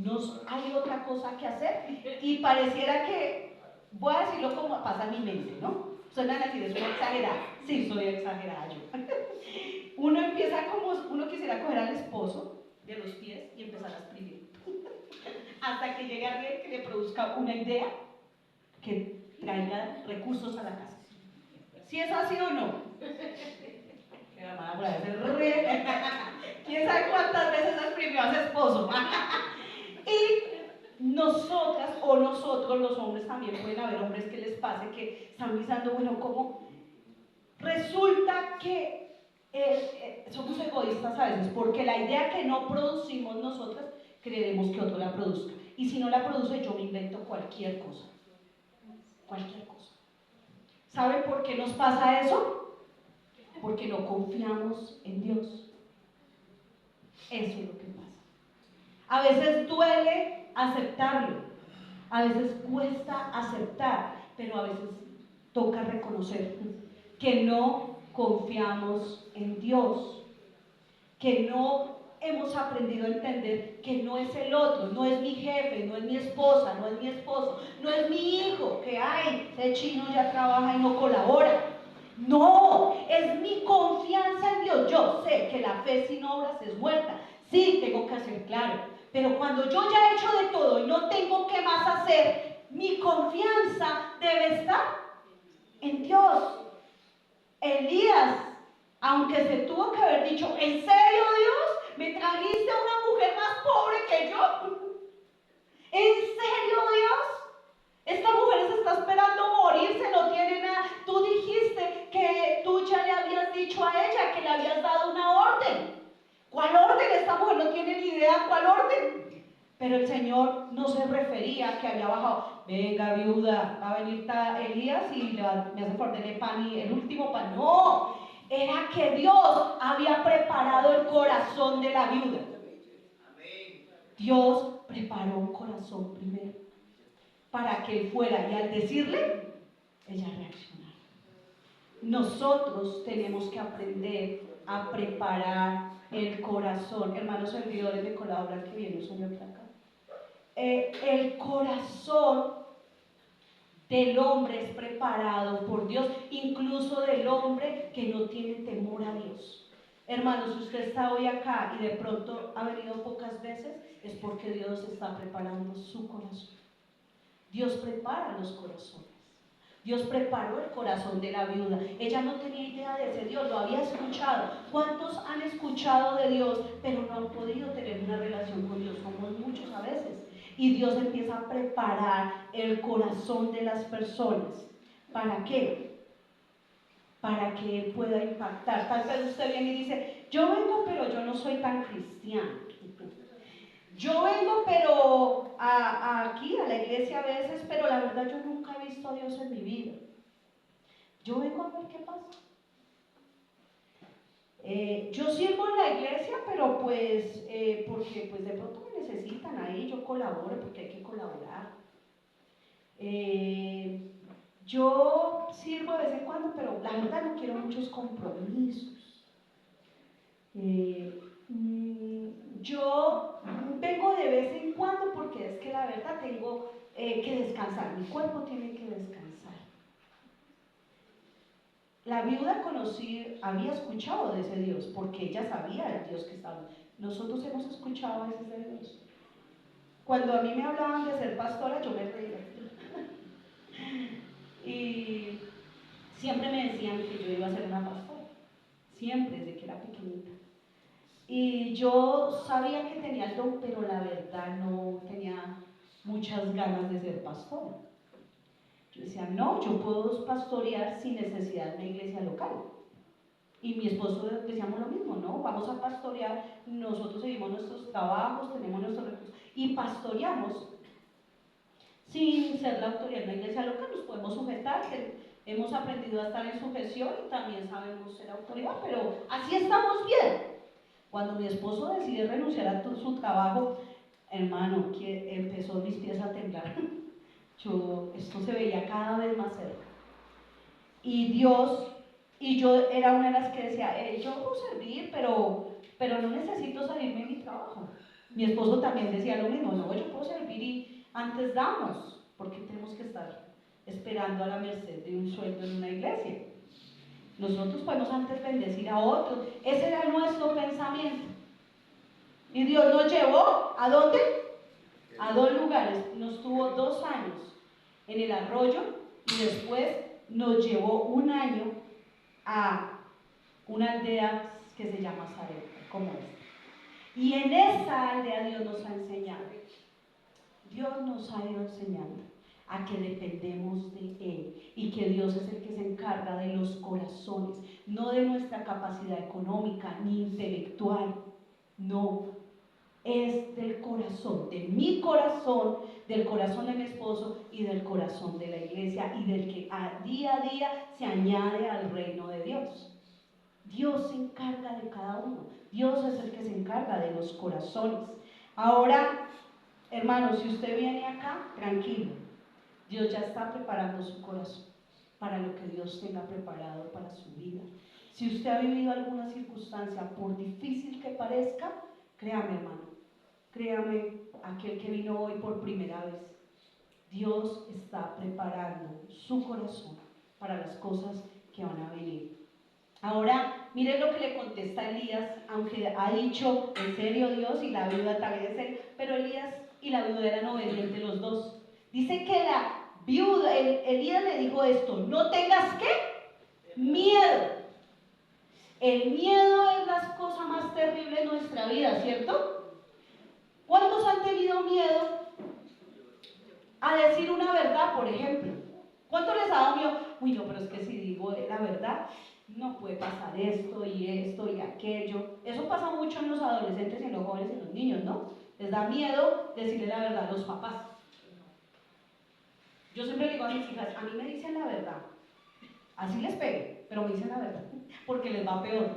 hay otra cosa que hacer y pareciera que, voy a decirlo como pasa en mi mente, ¿no? Suenan así, es una exagerada. Sí, soy exagerada yo. Uno empieza como, uno quisiera coger al esposo de los pies y empezar a exprimir. Hasta que llegue alguien que le produzca una idea que traiga recursos a la casa. ¿Si es así o no? ¿Quién sabe cuántas veces exprimió a su esposo? Y nosotras o nosotros los hombres también pueden haber hombres que les pase que están pensando, bueno, ¿cómo? Resulta que somos egoístas a veces porque la idea que no producimos nosotras creeremos que otro la produzca, y si no la produce yo me invento cualquier cosa. ¿Sabe por qué nos pasa eso? Porque no confiamos en Dios. Eso es lo que pasa. A veces duele aceptarlo, a veces cuesta aceptar, pero a veces toca reconocer que no confiamos en Dios, que no hemos aprendido a entender que no es el otro, no es mi jefe, no es mi esposa, no es mi esposo, no es mi hijo, que ay, ese chino ya trabaja y no colabora. No, es mi confianza en Dios. Yo sé que la fe sin obras es muerta. Sí, tengo que hacer claro. Pero cuando yo ya he hecho de todo y no tengo qué más hacer, mi confianza debe estar en Dios. Elías, aunque se tuvo que haber dicho, ¿en serio, Dios? ¿Me trajiste a una mujer más pobre que yo? ¿En serio, Dios? Esta mujer se está esperando morirse, no tiene nada. Tú dijiste que tú ya le habías dicho a ella que le habías dado una orden. ¿Cuál orden? Esta mujer no tiene ni idea cuál orden. Pero el Señor no se refería a que había bajado, venga viuda, va a venir Elías y me hace faltarle pan y el último pan. No, era que Dios había preparado el corazón de la viuda. Dios preparó un corazón primero para que él fuera, y al decirle, ella reaccionara. Nosotros tenemos que aprender a preparar el corazón. Hermanos servidores, me colaboran que viene un señor acá. El corazón del hombre es preparado por Dios, incluso del hombre que no tiene temor a Dios. Hermanos, si usted está hoy acá y de pronto ha venido pocas veces, es porque Dios está preparando su corazón. Dios prepara los corazones. Dios preparó el corazón de la viuda. Ella no tenía idea de ese Dios, lo había escuchado. ¿Cuántos han escuchado de Dios, pero no han podido tener una relación con Dios? Somos muchos a veces. Y Dios empieza a preparar el corazón de las personas. ¿Para qué? Para que Él pueda impactar. Tal vez usted viene y dice, yo vengo, pero yo no soy tan cristiano. Yo vengo, pero aquí a la iglesia a veces, pero la verdad yo nunca he visto a Dios en mi vida. Yo vengo a ver qué pasa. Yo sirvo en la iglesia, pero pues, porque pues de pronto me necesitan ahí, yo colaboro porque hay que colaborar. Yo sirvo de vez en cuando, pero la verdad no quiero muchos compromisos. Yo vengo de vez en cuando porque es que la verdad tengo que descansar, mi cuerpo tiene que descansar. La viuda había escuchado de ese Dios porque ella sabía del Dios que estaba. Nosotros hemos escuchado a veces de Dios. Cuando a mí me hablaban de ser pastora, yo me reía. Y siempre me decían que yo iba a ser una pastora. Siempre, desde que era pequeñita. Y yo sabía que tenía el don, pero la verdad no tenía muchas ganas de ser pastora. Yo decía, no, yo puedo pastorear sin necesidad de una iglesia local. y mi esposo decíamos lo mismo, ¿no? Vamos a pastorear, nosotros seguimos nuestros trabajos, tenemos nuestros recursos y pastoreamos sin ser la autoridad en la iglesia local, nos podemos sujetar, hemos aprendido a estar en sujeción y también sabemos ser autoridad, pero así estamos bien. Cuando mi esposo decide renunciar a su trabajo, hermano, que empezó mis pies a temblar. Esto se veía cada vez más cerca. Y Dios, y yo era una de las que decía, yo puedo servir, pero no necesito salirme de mi trabajo. Mi esposo también decía lo mismo, no, yo puedo servir y antes damos, porque tenemos que estar esperando a la merced de un sueldo en una iglesia. Nosotros podemos antes bendecir a otros. Ese era nuestro pensamiento. Y Dios nos llevó, ¿a dónde? A 2 lugares. Nos tuvo 2 años en el arroyo y después nos llevó 1 año a una aldea que se llama Sarepta, como esta. Y en esa aldea Dios nos ha enseñado. Dios nos ha ido enseñando a que dependemos de Él y que Dios es el que se encarga de los corazones, no de nuestra capacidad económica ni intelectual, no, es del corazón, de mi corazón, del corazón de mi esposo y del corazón de la iglesia y del que día a día se añade al reino de Dios. Dios se encarga de cada uno, Dios es el que se encarga de los corazones. Ahora, hermanos, si usted viene acá, tranquilo, Dios ya está preparando su corazón para lo que Dios tenga preparado para su vida. Si usted ha vivido alguna circunstancia, por difícil que parezca, créame, hermano, créame, aquel que vino hoy por primera vez, Dios está preparando su corazón para las cosas que van a venir. Ahora, miren lo que le contesta Elías, aunque ha dicho, en serio Dios, y la viuda también es serio, pero Elías y la viuda eran obedientes los dos. Dice que la viuda, Elías le dijo esto, no tengas ¿qué? Miedo. El miedo es la cosa más terrible en nuestra vida, ¿cierto? ¿Cuántos han tenido miedo a decir una verdad, por ejemplo? ¿Cuánto les ha dado miedo? Uy, no, pero es que si digo la verdad, no puede pasar esto y aquello. Eso pasa mucho en los adolescentes y en los jóvenes y en los niños, ¿no? Les da miedo decirle la verdad a los papás. Yo siempre le digo a mis hijas, a mí me dicen la verdad. Así les pegue, pero me dicen la verdad, porque les va peor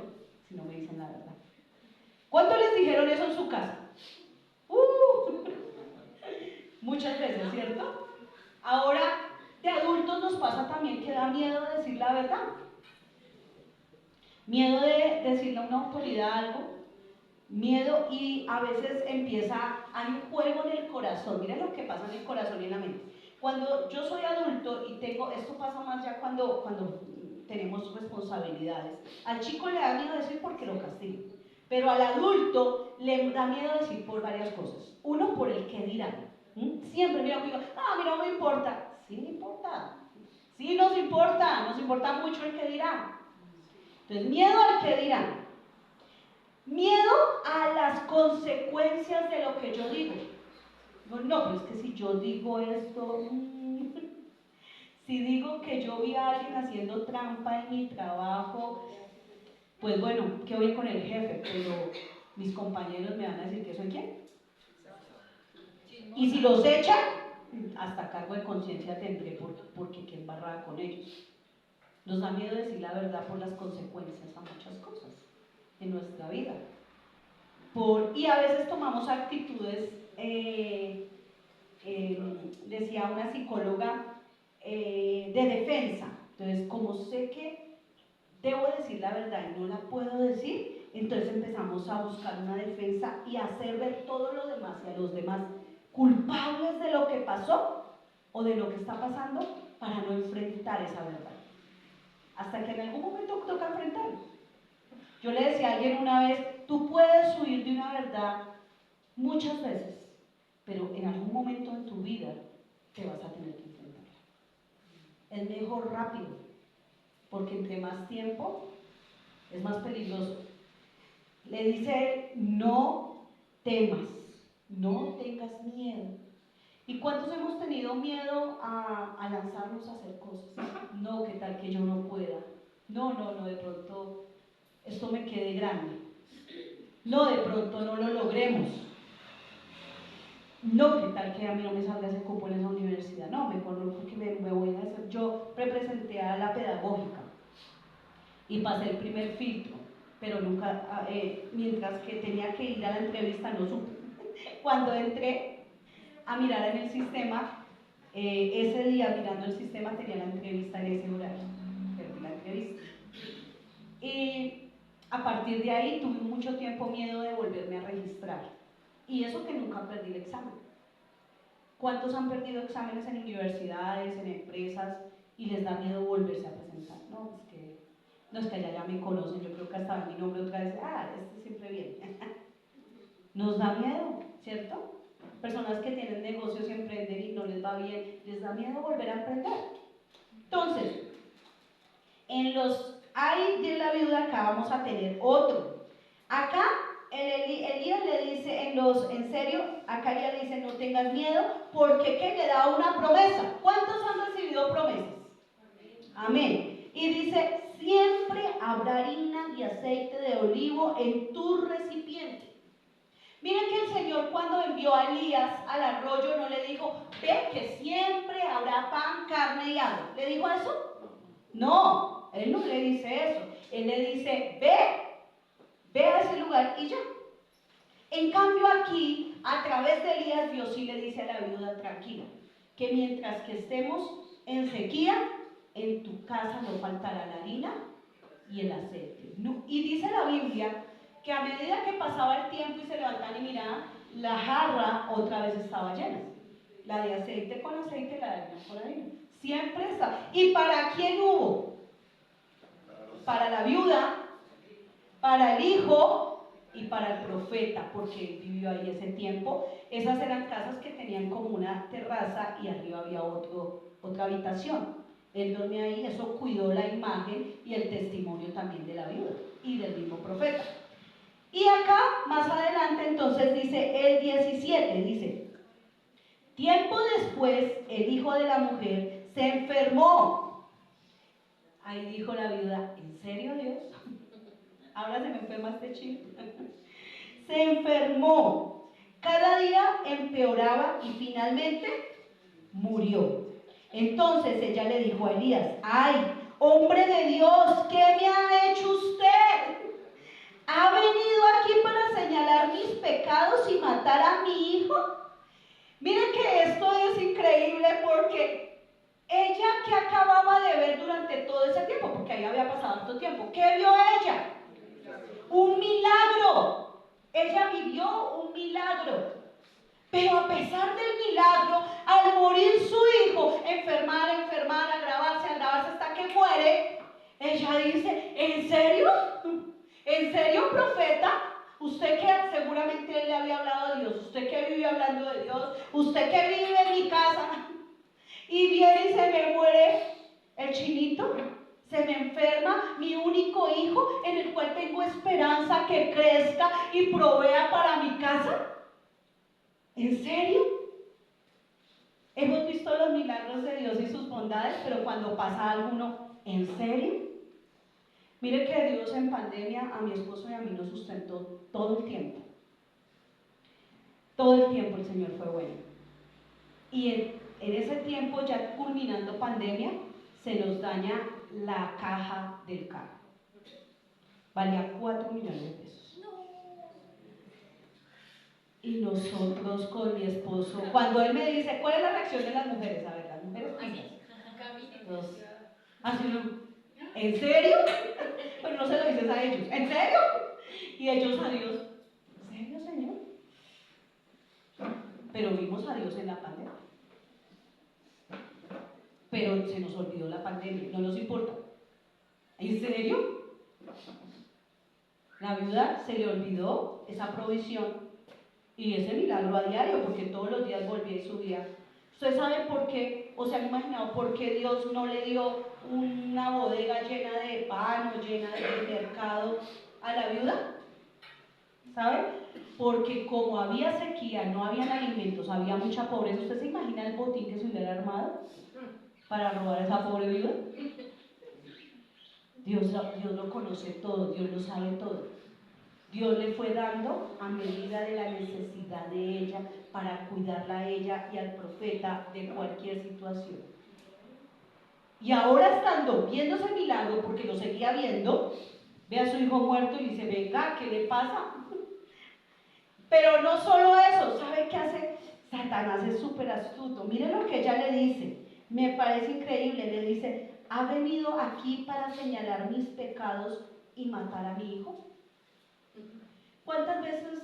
si no me dicen la verdad. ¿Cuánto les dijeron eso en su casa? Muchas veces, ¿cierto? Ahora, de adultos nos pasa también que da miedo decir la verdad. Miedo de decirle a una autoridad algo, miedo y a veces hay un juego en el corazón. Miren lo que pasa en el corazón y en la mente. Cuando yo soy adulto y esto pasa más ya cuando tenemos responsabilidades. Al chico le da miedo decir porque lo castigo, pero al adulto le da miedo decir por varias cosas. Uno, por el que dirán. Siempre mira conmigo, mira, no me importa. Sí me importa. Sí nos importa mucho el que dirán. Entonces, miedo al que dirán. Miedo a las consecuencias de lo que yo digo. No, pero es que si yo digo esto, si digo que yo vi a alguien haciendo trampa en mi trabajo, pues bueno, quedo bien con el jefe, pero mis compañeros me van a decir que soy quién. Y si los echan, hasta cargo de conciencia tendré porque qué embarrada con ellos. Nos da miedo decir la verdad por las consecuencias a muchas cosas en nuestra vida. Y a veces tomamos actitudes, decía una psicóloga, de defensa. Entonces, como sé que debo decir la verdad y no la puedo decir, entonces empezamos a buscar una defensa y a hacer ver todo lo demás y a los demás culpables de lo que pasó o de lo que está pasando para no enfrentar esa verdad. Hasta que en algún momento toca enfrentarlo. Yo le decía a alguien una vez, tú puedes huir de una verdad muchas veces, pero en algún momento en tu vida te vas a tener que enfrentarla. Es mejor rápido, porque entre más tiempo es más peligroso. Le dice, no temas, no tengas miedo. ¿Y cuántos hemos tenido miedo a lanzarnos a hacer cosas? No, ¿qué tal que yo no pueda? No, de pronto esto me quede grande. No, de pronto no lo logremos. No, ¿qué tal que a mí no me salga ese cupo en esa universidad? No, mejor no, porque me voy a hacer. Yo representé a la pedagógica y pasé el primer filtro, pero nunca, mientras que tenía que ir a la entrevista, no supe. Cuando entré a mirar en el sistema, ese día mirando el sistema tenía la entrevista en ese horario, perdí la entrevista. Y a partir de ahí tuve mucho tiempo miedo de volverme a registrar. Y eso que nunca perdí el examen. ¿Cuántos han perdido exámenes en universidades, en empresas, y les da miedo volverse a presentar? No, es que allá ya me conocen, yo creo que hasta mi nombre otra vez, este siempre viene. Nos da miedo, ¿cierto? Personas que tienen negocios y emprenden y no les va bien, les da miedo volver a emprender. Entonces, en los ay de la viuda acá vamos a tener otro. Acá Elías le dice en serio, acá Elías le dice no tengas miedo, porque ¿qué? Le da una promesa. ¿Cuántos han recibido promesas? Amén. Y dice, siempre habrá harina y aceite de olivo en tu recipiente. Miren que el Señor cuando envió a Elías al arroyo no le dijo, ve que siempre habrá pan, carne y agua. ¿Le dijo eso? No, Él no le dice eso. Él le dice, ve a ese lugar y ya. En cambio aquí, a través de Elías, Dios sí le dice a la viuda, tranquila, que mientras que estemos en sequía, en tu casa no faltará la harina y el aceite. No. Y dice la Biblia que a medida que pasaba el tiempo y se levantaban y miraban, la jarra otra vez estaba llena. La de aceite con aceite, la de harina con harina. Siempre está. ¿Y para quién hubo? Para la viuda, para el hijo y para el profeta, porque él vivió ahí ese tiempo. Esas eran casas que tenían como una terraza y arriba había otra habitación. Él dormía ahí, eso cuidó la imagen y el testimonio también de la viuda y del mismo profeta. Y acá, más adelante, entonces dice el 17, dice, tiempo después, el hijo de la mujer se enfermó. Ahí dijo la viuda, ¿en serio, Dios? Ahora se me enferma este chico. Se enfermó. Cada día empeoraba y finalmente murió. Entonces ella le dijo a Elías, ¡ay, hombre de Dios, qué me ha hecho usted! ¿Ha venido aquí para señalar mis pecados y matar a mi hijo? Miren que esto es increíble porque ella que acababa de ver durante todo ese tiempo, porque ahí había pasado tanto tiempo, ¿qué vio ella? Un milagro. Ella vivió un milagro. Pero a pesar del milagro, al morir su hijo, enfermar, agravarse hasta que muere, ella dice, ¿en serio? ¿En serio, profeta? Usted que seguramente le había hablado de Dios, usted que vive hablando de Dios, usted que vive en mi casa, y viene y se me muere el chinito, se me enferma mi único hijo en el cual tengo esperanza que crezca y provea para mi casa. ¿En serio? Hemos visto los milagros de Dios y sus bondades, pero cuando pasa alguno, ¿en serio? Mire que Dios en pandemia a mi esposo y a mí nos sustentó todo el tiempo. Todo el tiempo el Señor fue bueno. Y en ese tiempo, ya culminando pandemia, se nos daña la caja del carro. Valía 4 millones de pesos. Y nosotros con mi esposo, cuando él me dice, ¿cuál es la reacción de las mujeres? A ver, las mujeres pillas. Así no. ¿En serio? Pues no se lo dices a ellos. ¿En serio? Y ellos a Dios. ¿En serio, Señor? Pero vimos a Dios en la pandemia. Pero se nos olvidó la pandemia, no nos importa. ¿En serio? La viuda se le olvidó esa provisión y ese milagro a diario, porque todos los días volvía y subía. ¿Usted sabe por qué? ¿O se han imaginado por qué Dios no le dio una bodega llena de pan o llena de mercado a la viuda? ¿Sabe? Porque como había sequía, no habían alimentos, había mucha pobreza. ¿Usted se imagina el botín que se hubiera armado para robar a esa pobre viuda? Dios lo conoce todo, Dios lo sabe todo. Dios le fue dando a medida de la necesidad de ella para cuidarla a ella y al profeta de cualquier situación. Y ahora estando viendo ese milagro, porque lo seguía viendo, ve a su hijo muerto y dice, venga, ¿qué le pasa? Pero no solo eso, ¿sabe qué hace? Satanás es súper astuto. Mire lo que ella le dice, me parece increíble, le dice, ¿ha venido aquí para señalar mis pecados y matar a mi hijo? ¿Cuántas veces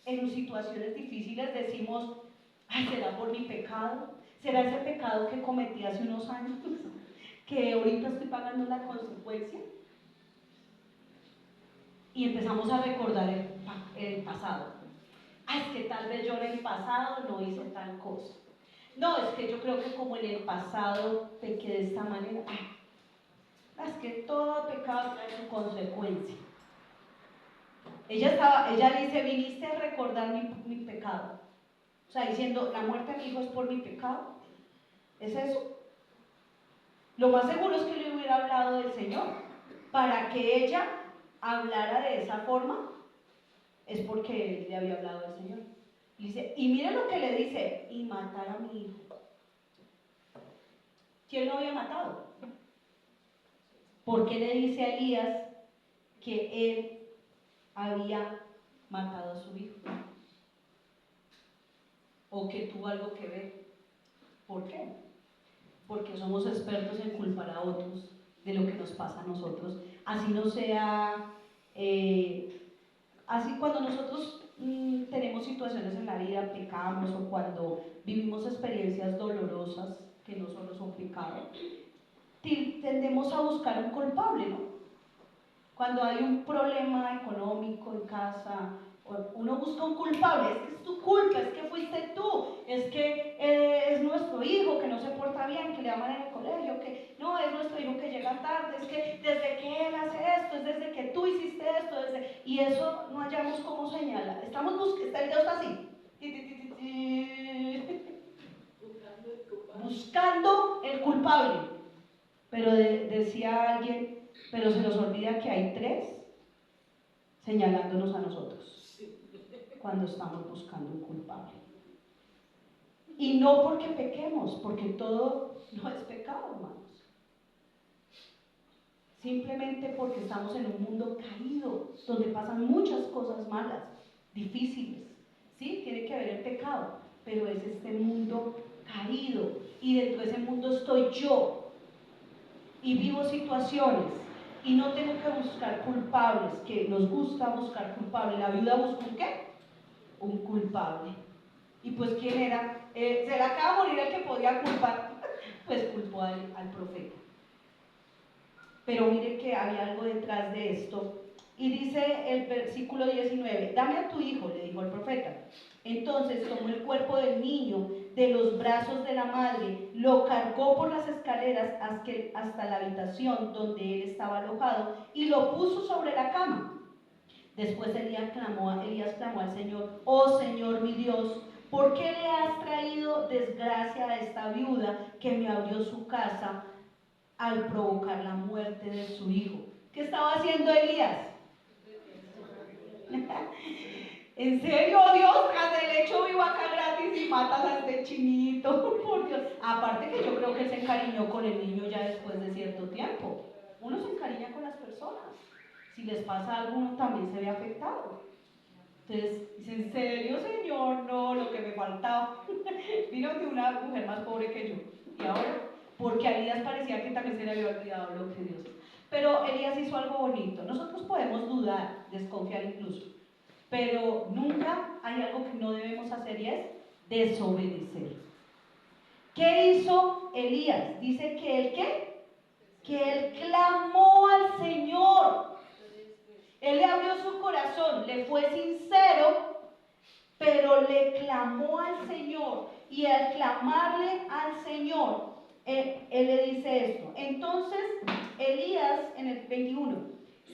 en situaciones difíciles decimos, ay, será por mi pecado? ¿Será ese pecado que cometí hace unos años que ahorita estoy pagando la consecuencia? Y empezamos a recordar el pasado. Ah, es que tal vez yo en el pasado no hice tal cosa. No, es que yo creo que como en el pasado pequé de esta manera. Ah, es que todo pecado trae su consecuencia. Ella dice, viniste a recordar mi pecado. O sea, diciendo, la muerte de mi hijo es por mi pecado. ¿Es eso? Lo más seguro es que le hubiera hablado del Señor. Para que ella hablara de esa forma, es porque él le había hablado del Señor. Y dice, y mire lo que le dice, y matar a mi hijo. ¿Quién lo había matado? ¿Por qué le dice a Elías que él había matado a su hijo? ¿O que tuvo algo que ver? ¿Por qué? Porque somos expertos en culpar a otros de lo que nos pasa a nosotros. Así no sea, así cuando nosotros tenemos situaciones en la vida, pecamos o cuando vivimos experiencias dolorosas que no solo son pecado, tendemos a buscar un culpable, ¿no? Cuando hay un problema económico en casa, uno busca un culpable, es que es tu culpa, es que fuiste tú, es que es nuestro hijo que no se porta bien, que le aman en el colegio, que no, es nuestro hijo que llega tarde, es que desde que él hace esto, es desde que tú hiciste esto, y eso no hallamos cómo señala. Estamos buscando, el dedo está así, buscando el culpable, pero decía alguien, pero se nos olvida que hay tres señalándonos a nosotros cuando estamos buscando un culpable. Y no porque pequemos, porque todo no es pecado, hermanos. Simplemente porque estamos en un mundo caído, donde pasan muchas cosas malas, difíciles. ¿Sí? Tiene que haber el pecado, pero es este mundo caído. Y dentro de ese mundo estoy yo. Y vivo situaciones. Y no tengo que buscar culpables, que nos gusta buscar culpables. La viuda busca un ¿qué? Un culpable. Y pues ¿quién era? Se le acaba de morir el que podía culpar, pues culpó al profeta. Pero mire que había algo detrás de esto. Y dice el versículo 19, dame a tu hijo, le dijo el profeta. Entonces tomó el cuerpo del niño de los brazos de la madre, lo cargó por las escaleras hasta la habitación donde él estaba alojado y lo puso sobre la cama. Después Elías clamó al Señor, oh Señor mi Dios, ¿por qué le has traído desgracia a esta viuda que me abrió su casa al provocar la muerte de su hijo? ¿Qué estaba haciendo Elías? ¿En serio, Dios? Tras el hecho vivo acá gratis y matas a este chinito, por Dios. Aparte que yo creo que él se encariñó con el niño ya después de cierto tiempo. Uno se encariña con las personas. Si les pasa algo, uno también se ve afectado. Entonces, dice, ¿en serio, Señor? No, lo que me faltaba. Vino de una mujer más pobre que yo. Y ahora, porque a Elías parecía que también se le había olvidado lo que Dios. Pero Elías hizo algo bonito. Nosotros podemos dudar, desconfiar incluso. Pero nunca hay algo que no debemos hacer y es desobedecer. ¿Qué hizo Elías? Dice que él, ¿qué? Que él clamó al Señor. Él le abrió su corazón, le fue sincero, pero le clamó al Señor. Y al clamarle al Señor, él le dice esto. Entonces, Elías, en el 21,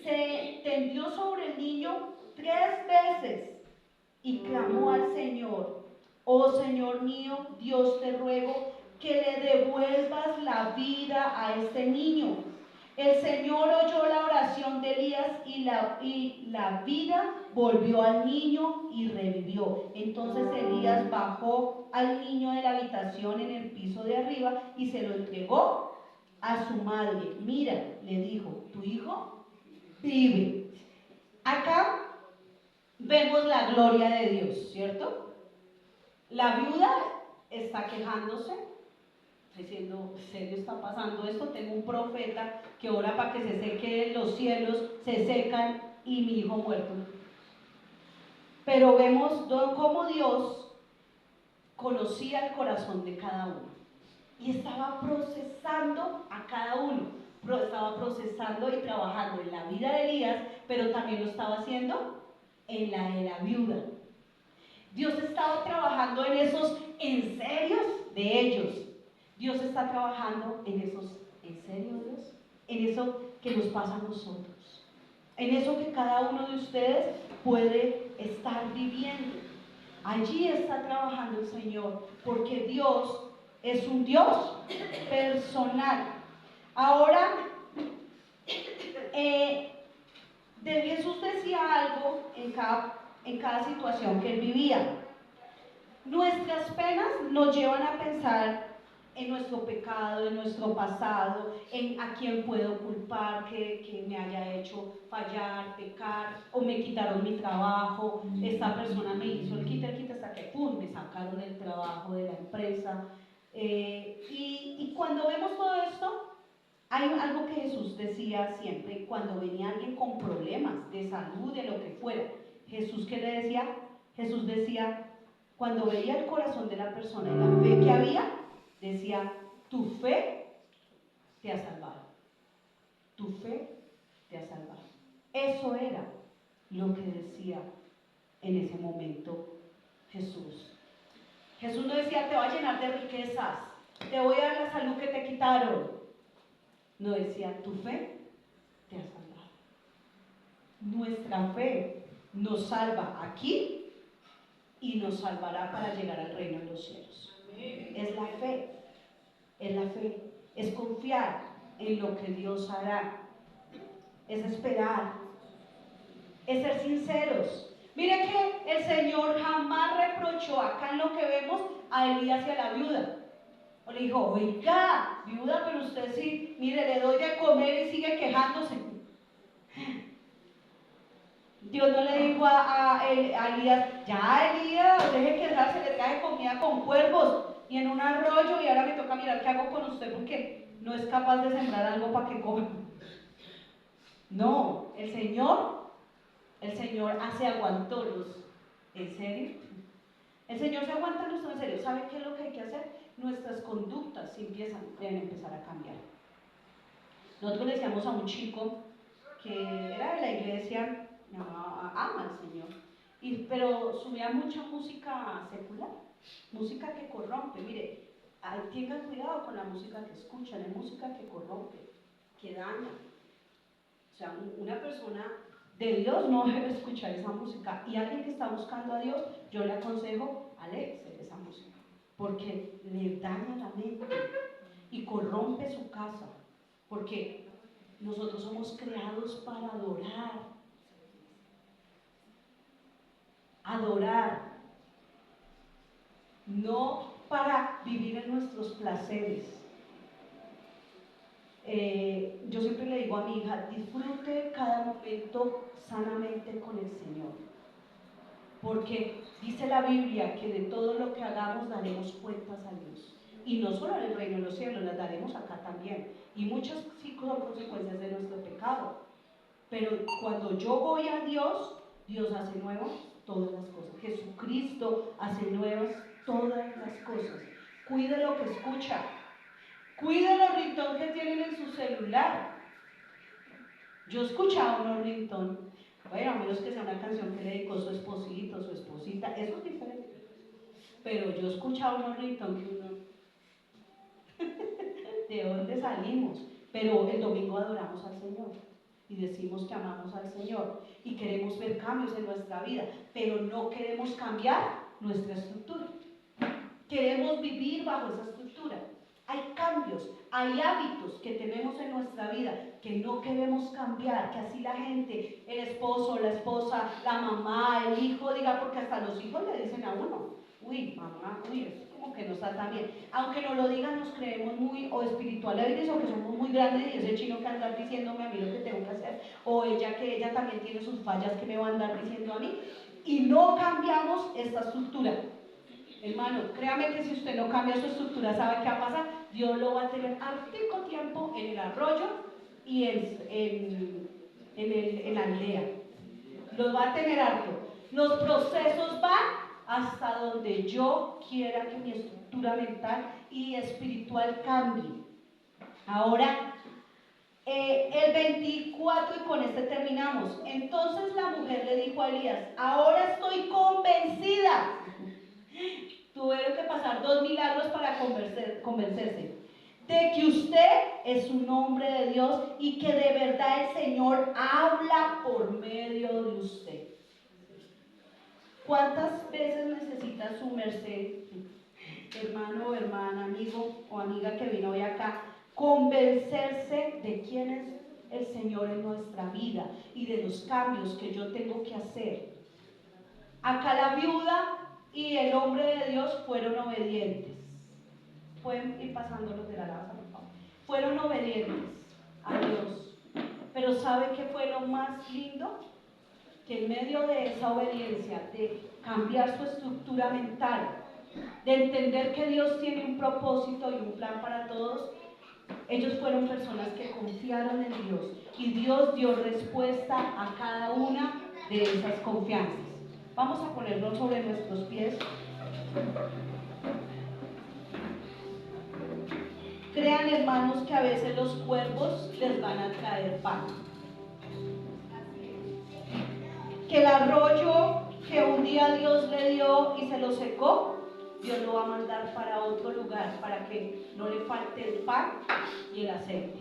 se tendió sobre el niño 3 veces y clamó al Señor: oh Señor mío, Dios, te ruego que le devuelvas la vida a este niño, El Señor oyó la oración de Elías y la vida volvió al niño y revivió. Entonces Elías bajó al niño de la habitación en el piso de arriba y se lo entregó a su madre. Mira, le dijo, tu hijo vive. Acá vemos la gloria de Dios, ¿cierto? La viuda está quejándose, diciendo, ¿en serio está pasando esto? Tengo un profeta que ora para que se sequen los cielos, se secan y mi hijo muerto. Pero vemos cómo Dios conocía el corazón de cada uno y estaba procesando a cada uno. Estaba procesando y trabajando en la vida de Elías, pero también lo estaba haciendo en la de la viuda. Dios estaba trabajando en esos en serios de ellos. Dios está trabajando en esos en serio, Dios, en eso que nos pasa a nosotros, en eso que cada uno de ustedes puede estar viviendo. Allí está trabajando el Señor, porque Dios es un Dios personal. Ahora, Jesús decía algo en cada situación que él vivía. Nuestras penas nos llevan a pensar en nuestro pecado, en nuestro pasado, en a quién puedo culpar que me haya hecho fallar, pecar, o me quitaron mi trabajo, esta persona me hizo el quita hasta que ¡pum! Me sacaron del trabajo, de la empresa. Y cuando vemos todo esto, hay algo que Jesús decía siempre, cuando venía alguien con problemas de salud, de lo que fuera. Jesús, ¿qué le decía? Jesús decía, cuando veía el corazón de la persona y la fe que había, decía, tu fe te ha salvado. Tu fe te ha salvado. Eso era lo que decía en ese momento Jesús. Jesús no decía, te voy a llenar de riquezas, te voy a dar la salud que te quitaron. No decía, tu fe te ha salvado. Nuestra fe nos salva aquí y nos salvará para llegar al reino de los cielos. Es la fe, es confiar en lo que Dios hará, es esperar, es ser sinceros. Mire que el Señor jamás reprochó acá en lo que vemos a Elías y a la viuda. O le dijo, oiga, viuda, pero usted sí, mire, le doy de comer y sigue quejándose. Dios no le dijo a Elías, ya Elías, deje que se le traje comida con cuervos y en un arroyo y ahora me toca mirar qué hago con usted porque no es capaz de sembrar algo para que coma. No, el Señor se aguantó los, ¿en serio? El Señor se aguanta los, en serio. ¿Sabe qué es lo que hay que hacer? Nuestras conductas deben empezar a cambiar. Nosotros le decíamos a un chico que era de la iglesia, ama al Señor, pero subía mucha música secular, música que corrompe. Mire, tengan cuidado con la música que escuchan, es música que corrompe, que daña. O sea, una persona de Dios no debe escuchar esa música, y alguien que está buscando a Dios, yo le aconsejo, aléjese de esa música, porque le daña la mente y corrompe su casa, porque nosotros somos creados para adorar, no para vivir en nuestros placeres. Yo siempre le digo a mi hija, disfrute cada momento sanamente con el Señor, porque dice la Biblia que de todo lo que hagamos daremos cuentas a Dios, y no solo en el reino de los cielos, las daremos acá también, y muchas sí son consecuencias de nuestro pecado, pero cuando yo voy a Dios, Dios hace nuevas todas las cosas, Jesucristo hace nuevas todas las cosas. Cuide lo que escucha, cuide los ringtones que tienen en su celular. Yo escuchaba unos ringtones, bueno, a menos que sea una canción que le dedicó su esposito, su esposita, eso es diferente. Pero yo escuchaba unos ringtones que uno, ¿de dónde salimos? Pero el domingo adoramos al Señor y decimos que amamos al Señor y queremos ver cambios en nuestra vida, pero no queremos cambiar nuestra estructura. Queremos vivir bajo esa estructura. Hay cambios, hay hábitos que tenemos en nuestra vida que no queremos cambiar, que así la gente, el esposo, la esposa, la mamá, el hijo, diga, porque hasta los hijos le dicen a uno, uy, mamá, uy, eso como que no está tan bien. Aunque no lo digan, nos creemos muy o espirituales o que somos muy grandes y ese chino que anda diciéndome a mí lo que tengo que hacer, o ella que ella también tiene sus fallas que me va a andar diciendo a mí, y no cambiamos esta estructura. Hermano, créame que si usted no cambia su estructura, ¿sabe qué va a pasar? Dios lo va a tener hartico tiempo en el arroyo y en la aldea. Los va a tener harto. Los procesos van hasta donde yo quiera que mi estructura mental y espiritual cambie. Ahora, el 24, y con este terminamos. Entonces la mujer le dijo a Elías, ahora estoy convencida. Tuvieron que pasar 2 milagros para convencerse de que usted es un hombre de Dios y que de verdad el Señor habla por medio de usted. ¿Cuántas veces necesita su merced, hermano o hermana, amigo o amiga que vino hoy acá, convencerse de quién es el Señor en nuestra vida y de los cambios que yo tengo que hacer? Acá la viuda y el hombre de Dios fueron obedientes. Pueden ir pasando los de la alabanza, por favor. Fueron obedientes a Dios. Pero ¿sabe qué fue lo más lindo? Que en medio de esa obediencia, de cambiar su estructura mental, de entender que Dios tiene un propósito y un plan para todos, ellos fueron personas que confiaron en Dios y Dios dio respuesta a cada una de esas confianzas. Vamos a ponernos sobre nuestros pies. Crean, hermanos, que a veces los cuervos les van a traer pan. Que el arroyo que un día Dios le dio y se lo secó, Dios lo va a mandar para otro lugar para que no le falte el pan y el aceite.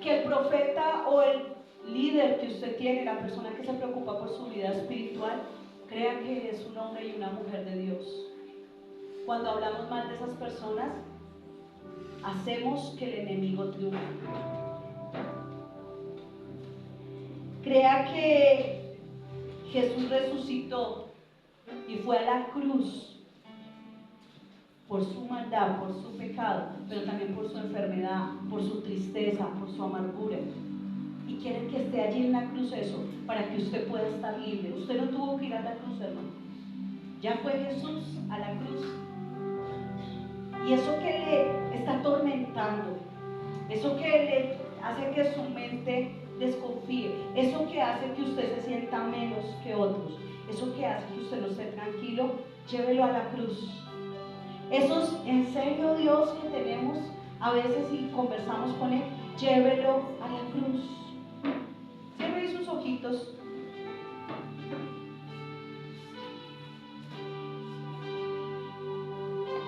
Que el profeta o el líder que usted tiene, la persona que se preocupa por su vida espiritual, crea que es un hombre y una mujer de Dios. Cuando hablamos mal de esas personas, hacemos que el enemigo triunfe. Crea que Jesús resucitó y fue a la cruz por su maldad, por su pecado, pero también por su enfermedad, por su tristeza, por su amargura. Y quieren que esté allí en la cruz eso, para que usted pueda estar libre. Usted no tuvo que ir a la cruz, hermano. Ya fue Jesús a la cruz. Y eso que le está atormentando, eso que le hace que su mente desconfíe, eso que hace que usted se sienta menos que otros, eso que hace que usted no esté tranquilo, llévelo a la cruz. Esos en serio Dios que tenemos a veces y conversamos con Él, llévelo a la cruz. Cierre ahí sus ojitos.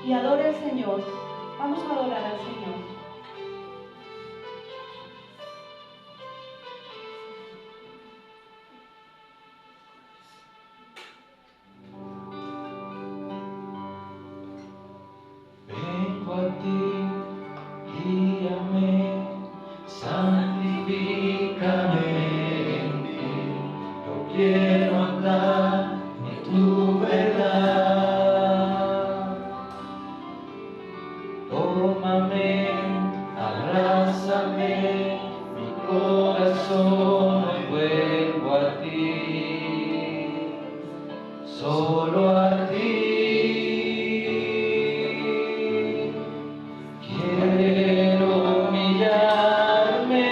Y adore al Señor. Vamos a adorar al Señor. Vengo a ti, guíame, santifícame en ti. Yo quiero andar en tu verdad. Tómame, abrázame, mi corazón hoy vuelvo a ti, solo a ti. Quiero humillarme,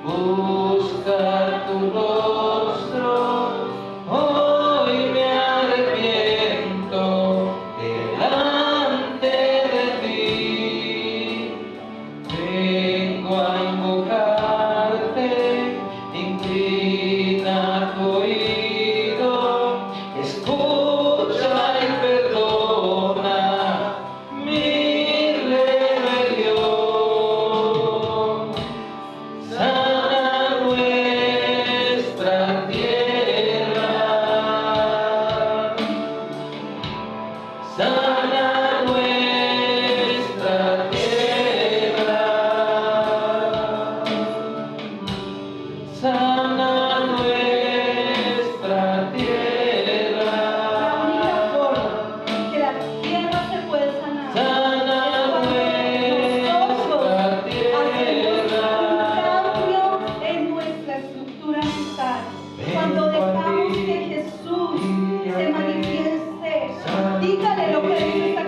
buscar tu rostro, hoy me arrepiento delante de ti. Vengo a invocarte, inclina tu oído, escucha y perdona mi rebelión. Sana nuestra tierra, sana nuestra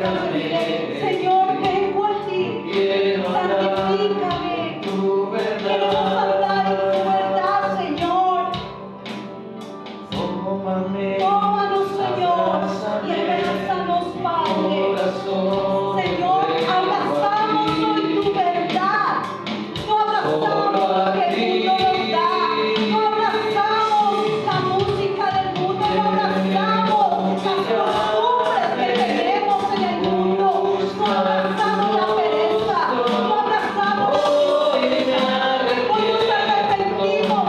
Entonces dile, Señor, vengo a ti, santifícame, queremos andar en tu verdad, Señor. Tómanos, Señor, y abrazanos, Padre. Señor, abrazamos hoy tu verdad. No abrazamos lo que el mundo nos da. No abrazamos la música del mundo. No abrazamos las costumbres que tenemos en el mundo. No abrazamos la pereza. No abrazamos la injusticia. Hoy nos arrepentimos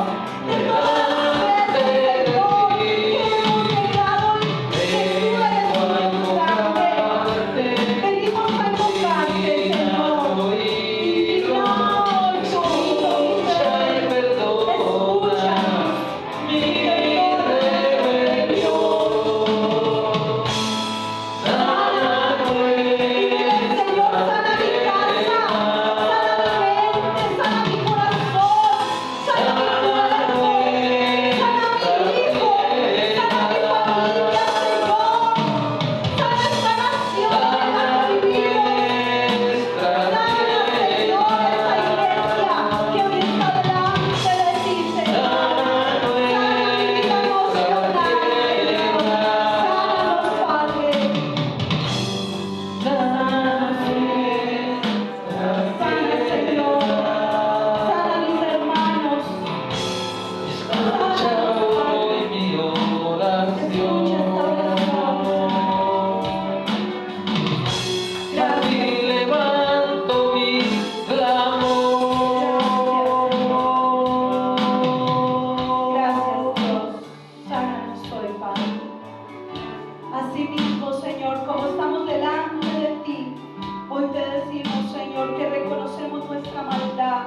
de todas las veces, Señor, que hemos negado que tú eres muy grande. Venimos a invocarte, Señor. Indignamos tu oído, escúchanos, Señor, sana mi casa, sana mi mente, sana mi corazón, sana mi cuerpo, sana mi hijo, sana mi familia, Señor. Sana esta nación en la que vivimos. Sana, Señor, esta iglesia que hoy está delante de ti, Señor. Sana mi vida emocional, Señor. Sánanos, Padre. Sana, Señor. Sana mis hermanos. Escucha esta oración. Gracias. Levanto mi Gracias, Dios. Sánanos hoy, Padre. Asimismo, Señor, como estamos delante de ti, hoy te decimos, Señor, que reconocemos nuestra maldad,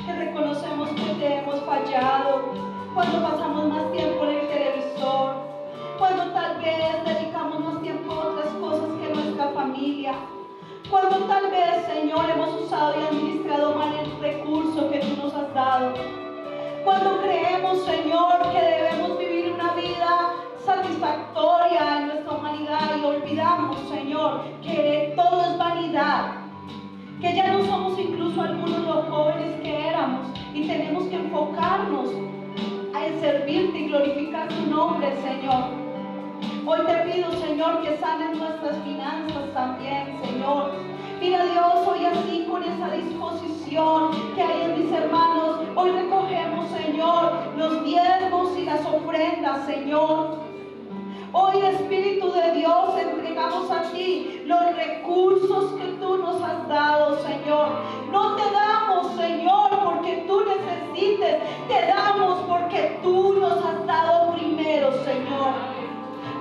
que reconocemos que te hemos fallado cuando pasamos más tiempo en el televisor, cuando tal vez dedicamos más tiempo a otras cosas que nuestra familia, cuando tal vez, Señor, hemos usado y administrado mal el recurso que tú nos has dado. Cuando creemos, Señor, que debemos vivir una vida satisfactoria en nuestra humanidad y olvidamos, Señor, que todo es vanidad, que ya no somos incluso algunos los jóvenes que éramos y tenemos que enfocarnos en servirte y glorificar tu nombre, Señor. Hoy te pido, Señor, que sanes nuestras finanzas también, Señor. Mira, Dios, hoy así con esa disposición que hay en mis hermanos, hoy recogemos, Señor, los diezmos y las ofrendas, Señor. Hoy, Espíritu de Dios, entregamos a ti los recursos que tú nos has dado, Señor. No te damos, Señor, porque tú necesites, te damos porque tú nos has dado primero, Señor.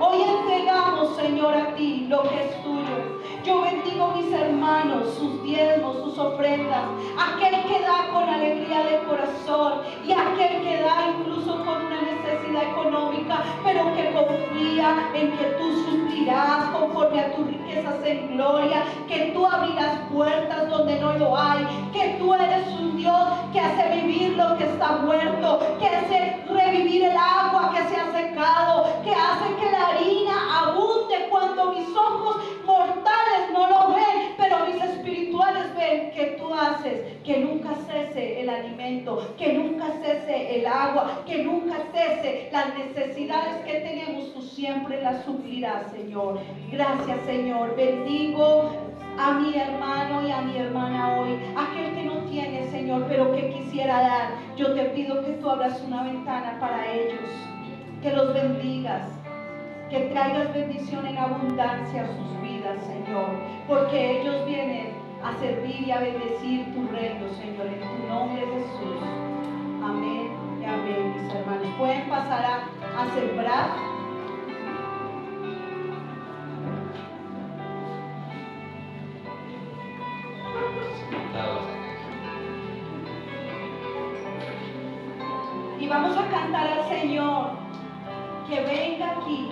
Hoy entregamos, Señor, a ti lo que es tuyo. Yo bendigo a mis hermanos, sus diezmos, sus ofrendas, aquel que da con alegría de corazón y aquel que da incluso con una necesidad económica, pero que confía en que tú suplirás conforme a tus riquezas en gloria, que tú abrirás puertas donde no lo hay, que tú eres un Dios que hace vivir lo que está muerto, que hace revivir el agua que se ha secado, que hace que la harina abunde cuando mis ojos mortales no lo ven, pero mis espirituales ven que tú haces que nunca cese el alimento, que nunca cese el agua, que nunca cese las necesidades que tenemos, tú siempre las suplirás, Señor. Gracias, Señor. Bendigo a mi hermano y a mi hermana hoy, aquel que no tiene, Señor, pero que quisiera dar. Yo te pido que tú abras una ventana para ellos, que los bendigas, que traigas bendición en abundancia a sus vidas, Señor, porque ellos vienen a servir y a bendecir tu reino, Señor, en tu nombre, Jesús. Amén y amén, mis hermanos. Pueden pasar a sembrar. Y vamos a cantar al Señor que venga aquí